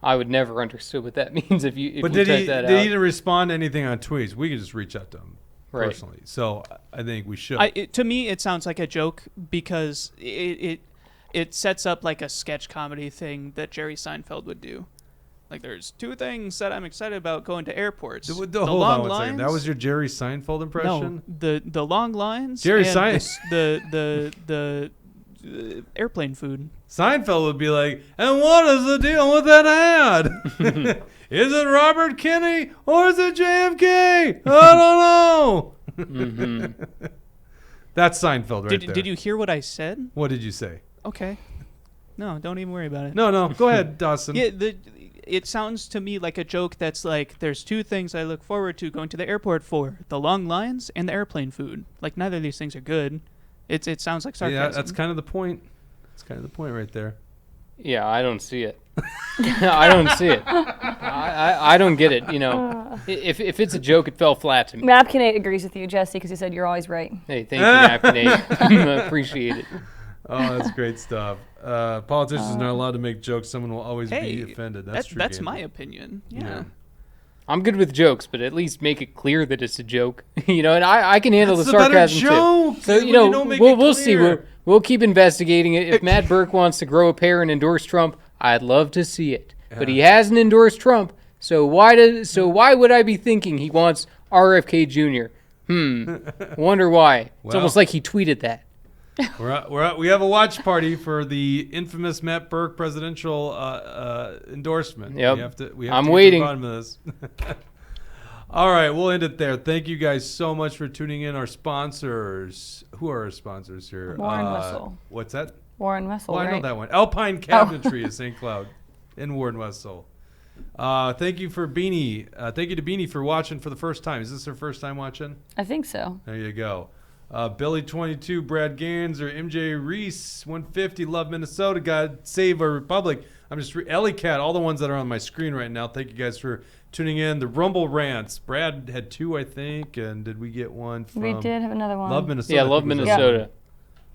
I would never understood what that means if you. But did he respond to anything on tweets? We could just reach out to him personally. So I think we should. To me, it sounds like a joke because it sets up like a sketch comedy thing that Jerry Seinfeld would do. Like, there's two things that I'm excited about going to airports. Hold on one second. That was your Jerry Seinfeld impression? No, the long lines. Jerry Seinfeld. The airplane food. Seinfeld would be like, and what is the deal with that ad? Is it Robert Kennedy or is it JFK? I don't know. Mm-hmm. That's Seinfeld there. Did you hear what I said? What did you say? Okay. No, don't even worry about it. No. Go ahead, Dawson. Yeah, it sounds to me like a joke that's like, there's two things I look forward to going to the airport for: the long lines and the airplane food. Like, neither of these things are good. It sounds like sarcasm. Yeah, that's kind of the point. That's kind of the point right there. Yeah, I don't see it. I don't see it. I don't get it. If it's a joke, it fell flat to me. Mapkinate agrees with you, Jesse, because he said you're always right. Hey, thank you, Mapkinate. Appreciate it. Oh, that's great stuff. Politicians are not allowed to make jokes. Someone will always be offended. That's true. That's my opinion. Yeah. I'm good with jokes, but at least make it clear that it's a joke. And I can handle That's the sarcasm joke. too. So we'll see. We'll keep investigating it. If Matt Burke wants to grow a pair and endorse Trump, I'd love to see it. Yeah. But he hasn't endorsed Trump, so why would I be thinking he wants RFK Jr.? Wonder why. It's almost like he tweeted that. We have a watch party for the infamous Matt Burke presidential endorsement. Yep. We have I'm to waiting. Get to the bottom of this. All right, we'll end it there. Thank you guys so much for tuning in. Our sponsors. Who are our sponsors here? Warren Wessel. What's that? Warren Wessel. Well, right? I know that one. Alpine Cabinetry of St. Cloud in Warren Wessel. Thank you for Beanie. Thank you to Beanie for watching for the first time. Is this her first time watching? I think so. There you go. Billy 22, Brad Gaines, or MJ Reese 150. Love Minnesota. God save our republic. I'm just Ellie Cat. All the ones that are on my screen right now. Thank you guys for tuning in. The Rumble rants. Brad had 2, I think, and did we get one from? We did have another one. Love Minnesota. Yeah, Love Minnesota.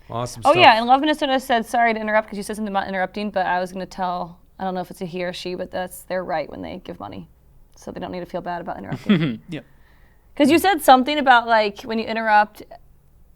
Awesome Oh stuff. yeah, and Love Minnesota said sorry to interrupt because you said something about interrupting, but I was going to tell. I don't know if it's a he or she, but that's their right when they give money, so they don't need to feel bad about interrupting. Yep. Because you said something about like when you interrupt.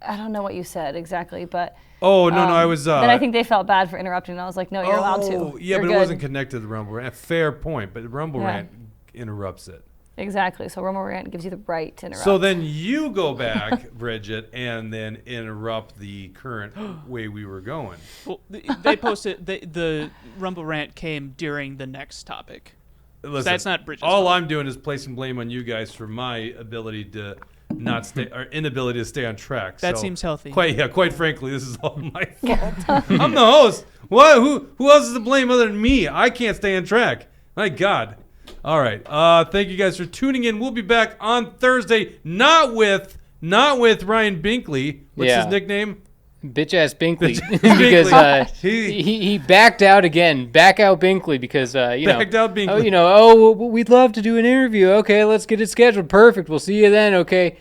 I don't know what you said exactly, but. Oh no, I was. Then I think they felt bad for interrupting, and I was like, no, you're allowed to. Yeah, You're but good. it wasn't connected to the Rumble Rant. Fair point, but the Rumble Yeah. Rant interrupts it. Exactly. So Rumble Rant gives you the right to interrupt. So then you go back, Bridget, and then interrupt the current way we were going. Well, they posted the Rumble rant came during the next topic. Listen, That's not Bridget's all fault. I'm doing is placing blame on you guys for my ability to not stay or inability to stay on track. That So, seems healthy. Quite frankly, this is all my fault. I'm the host. What? Who else is to blame other than me? I can't stay on track. My God. All right. Thank you guys for tuning in. We'll be back on Thursday. Not with Ryan Binkley. What's Yeah. his nickname? Bitch ass Binkley. Binkley. because He- he backed out again. Back out Binkley because Backed out Binkley. we'd love to do an interview. Okay, let's get it scheduled. Perfect. We'll see you then. Okay.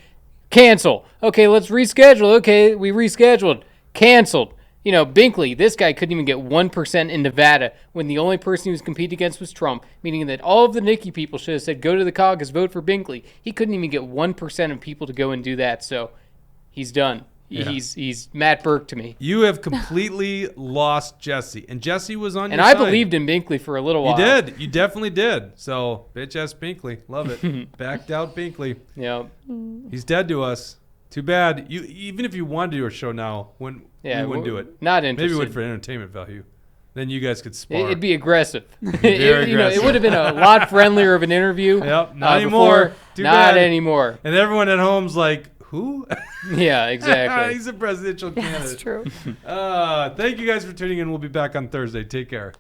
Cancel. Okay, let's reschedule. Okay, we rescheduled. Canceled. Binkley, this guy couldn't even get 1% in Nevada when the only person he was competing against was Trump, meaning that all of the Nikki people should have said, go to the caucus, vote for Binkley. He couldn't even get 1% of people to go and do that, so he's done. Yeah. He's Matt Burke to me. You have completely lost Jesse. And Jesse was on And your I side. believed in Binkley for a little while. You did. You definitely did. So, bitch ass Binkley. Love it. Backed out Binkley. Yeah. He's dead to us. Too bad. Even if you wanted to do a show now, we wouldn't do it. Not Maybe interested. we would for entertainment value. Then you guys could spar. It'd be aggressive. very aggressive. It would have been a lot friendlier of an interview. Yep, not before. anymore. Too Not bad. anymore. And everyone at home's like, who? Yeah, exactly. He's a presidential candidate. That's true. Thank you guys for tuning in. We'll be back on Thursday. Take care.